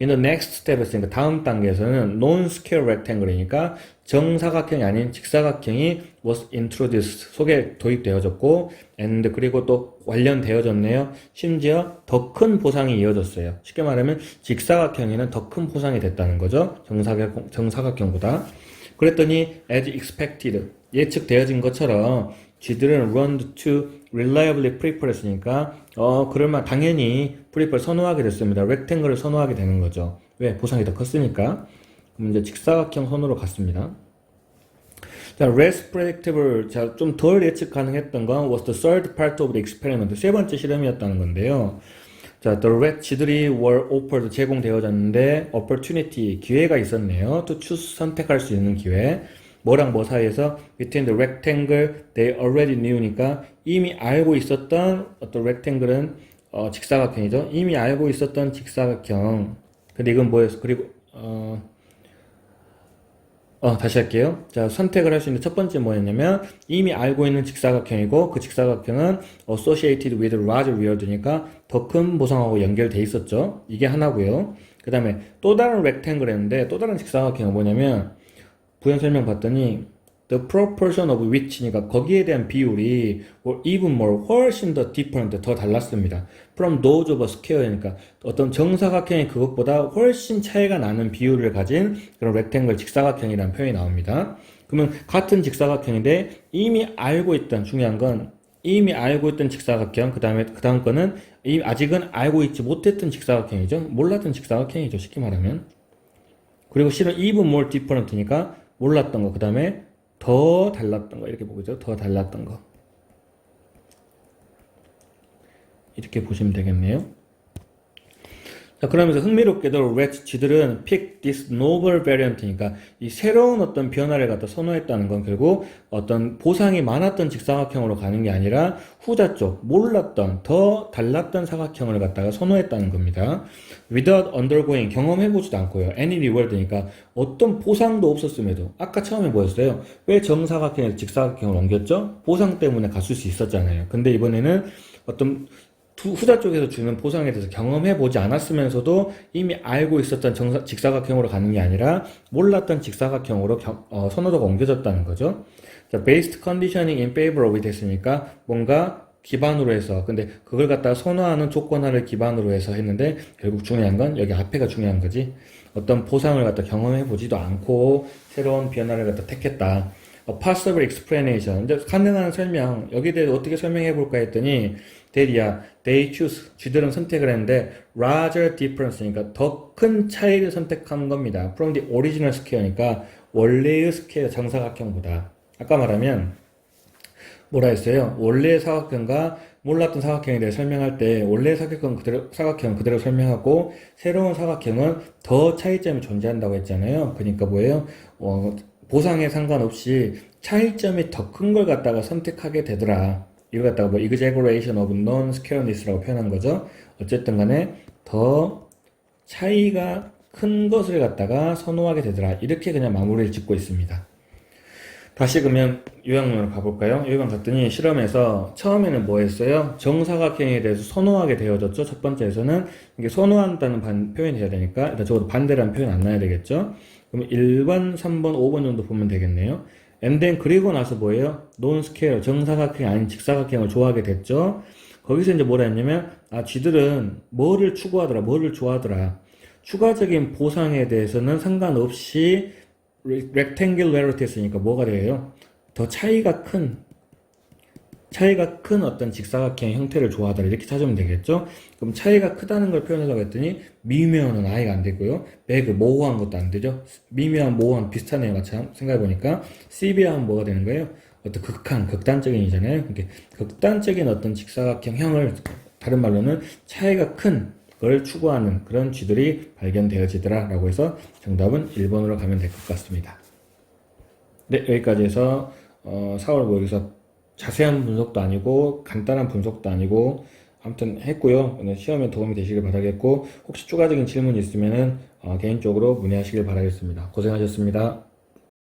In the next step 했으니까 다음 단계에서는 non-square rectangle이니까 정사각형이 아닌 직사각형이 was introduced 속에 도입되어졌고 and 그리고 또 관련되어졌네요. 심지어 더 큰 보상이 이어졌어요. 쉽게 말하면 직사각형에는 더 큰 보상이 됐다는 거죠. 정사각형보다. 그랬더니 as expected 예측되어진 것처럼 쥐들은 run to reliably prefer 했으니까 그럴만 당연히 prefer 선호하게 됐습니다. rectangle을 선호하게 되는 거죠. 왜? 보상이 더 컸으니까. 그럼 이제 직사각형 선호로 갔습니다. 자, less predictable, 자, 좀 덜 예측 가능했던 건 was the third part of the experiment. 세 번째 실험이었다는 건데요. 자, the rat 쥐들이 were offered 제공되어졌는데 opportunity 기회가 있었네요. to choose 선택할 수 있는 기회. 뭐랑 뭐 사이에서 between the rectangle they already knew니까 이미 알고 있었던 어떤 rectangle은 직사각형이죠. 이미 알고 있었던 직사각형. 근데 이건 뭐였어? 그리고 다시 할게요. 자, 선택을 할 수 있는 첫 번째 뭐였냐면 이미 알고 있는 직사각형이고 그 직사각형은 associated with larger weird니까 더 큰 보상하고 연결돼 있었죠. 이게 하나고요. 그 다음에 또 다른 rectangle 했는데 또 다른 직사각형은 뭐냐면 부연 설명 봤더니 the proportion of which니까 거기에 대한 비율이 even more 훨씬 더 different 더 달랐습니다. from those of a square니까 어떤 정사각형이 그것보다 훨씬 차이가 나는 비율을 가진 그런 rectangle 직사각형이라는 표현이 나옵니다. 그러면 같은 직사각형인데 이미 알고 있던 중요한 건 이미 알고 있던 직사각형 그 다음 거는 아직은 알고 있지 못했던 직사각형이죠. 몰랐던 직사각형이죠. 쉽게 말하면. 그리고 실은 even more different니까 몰랐던 거, 그 다음에 더 달랐던 거, 이렇게 보죠. 더 달랐던 거. 이렇게 보시면 되겠네요. 자, 그러면서 흥미롭게도 쥐들은 pick this novel variant니까 이 새로운 어떤 변화를 갖다 선호했다는 건 결국 어떤 보상이 많았던 직사각형으로 가는 게 아니라 후자 쪽 몰랐던 더 달랐던 사각형을 갖다가 선호했다는 겁니다. without undergoing 경험해보지도 않고요. any reward니까 어떤 보상도 없었음에도 아까 처음에 뭐였어요? 왜 정사각형에서 직사각형을 옮겼죠? 보상 때문에 갔을 수 있었잖아요. 근데 이번에는 어떤 후자 쪽에서 주는 보상에 대해서 경험해보지 않았으면서도 이미 알고 있었던 직사각형으로 가는 게 아니라 몰랐던 직사각형으로 선호도가 옮겨졌다는 거죠. 자, based conditioning in favor of it 했으니까 뭔가 기반으로 해서 근데 그걸 갖다가 선호하는 조건화를 기반으로 해서 했는데 결국 중요한 건 여기 앞에가 중요한 거지. 어떤 보상을 갖다 경험해보지도 않고 새로운 변화를 갖다 택했다. possible explanation. 이제 가능한 설명. 여기에 대해서 어떻게 설명해 볼까 했더니 they choose. 쥐들은 선택을 했는데 larger difference니까 더 큰 차이를 선택한 겁니다. from the original square니까 원래의 스퀘어 정사각형보다. 아까 말하면 뭐라 했어요? 원래의 사각형과 몰랐던 사각형에 대해 설명할 때 원래의 사각형 그대로 설명하고 새로운 사각형은 더 차이점이 존재한다고 했잖아요. 그러니까 뭐예요? 보상에 상관없이 차이점이 더 큰 걸 갖다가 선택하게 되더라. 이걸 갖다가 뭐 exaggeration of non-squareness라고 표현한 거죠. 어쨌든 간에 더 차이가 큰 것을 갖다가 선호하게 되더라. 이렇게 그냥 마무리를 짓고 있습니다. 다시 그러면 요약문으로 가볼까요? 요약문 갔더니 실험에서 처음에는 뭐 했어요? 정사각형에 대해서 선호하게 되어졌죠. 첫 번째에서는 이게 선호한다는 표현이 돼야 되니까 일단 적어도 반대라는 표현 안 나야 되겠죠. 그럼 1번, 3번, 5번 정도 보면 되겠네요. and then 그리고 나서 뭐예요? non-square, 정사각형이 아닌 직사각형을 좋아하게 됐죠. 거기서 이제 뭐라 했냐면 쥐들은 뭐를 추구하더라, 뭐를 좋아하더라. 추가적인 보상에 대해서는 상관없이 rectangularity 했으니까 뭐가 돼요? 더 차이가 큰 차이가 큰 어떤 직사각형 형태를 좋아하더라 이렇게 찾으면 되겠죠. 그럼 차이가 크다는 걸 표현하려고 했더니 미묘한 아이가 안 되고요. 매그 모호한 것도 안 되죠. 미묘한 모호한 비슷하네요. 마찬 생각해보니까 시비아는 뭐가 되는 거예요? 어떤 극한 극단적인이잖아요. 이렇게 극단적인 어떤 직사각형형을 다른 말로는 차이가 큰 걸 추구하는 그런 쥐들이 발견되어지더라 라고 해서 정답은 1번으로 가면 될 것 같습니다. 네, 여기까지 해서 4월 모의고사 자세한 분석도 아니고 간단한 분석도 아니고 아무튼 했고요. 오늘 시험에 도움이 되시길 바라겠고 혹시 추가적인 질문이 있으면은 개인적으로 문의하시길 바라겠습니다. 고생하셨습니다.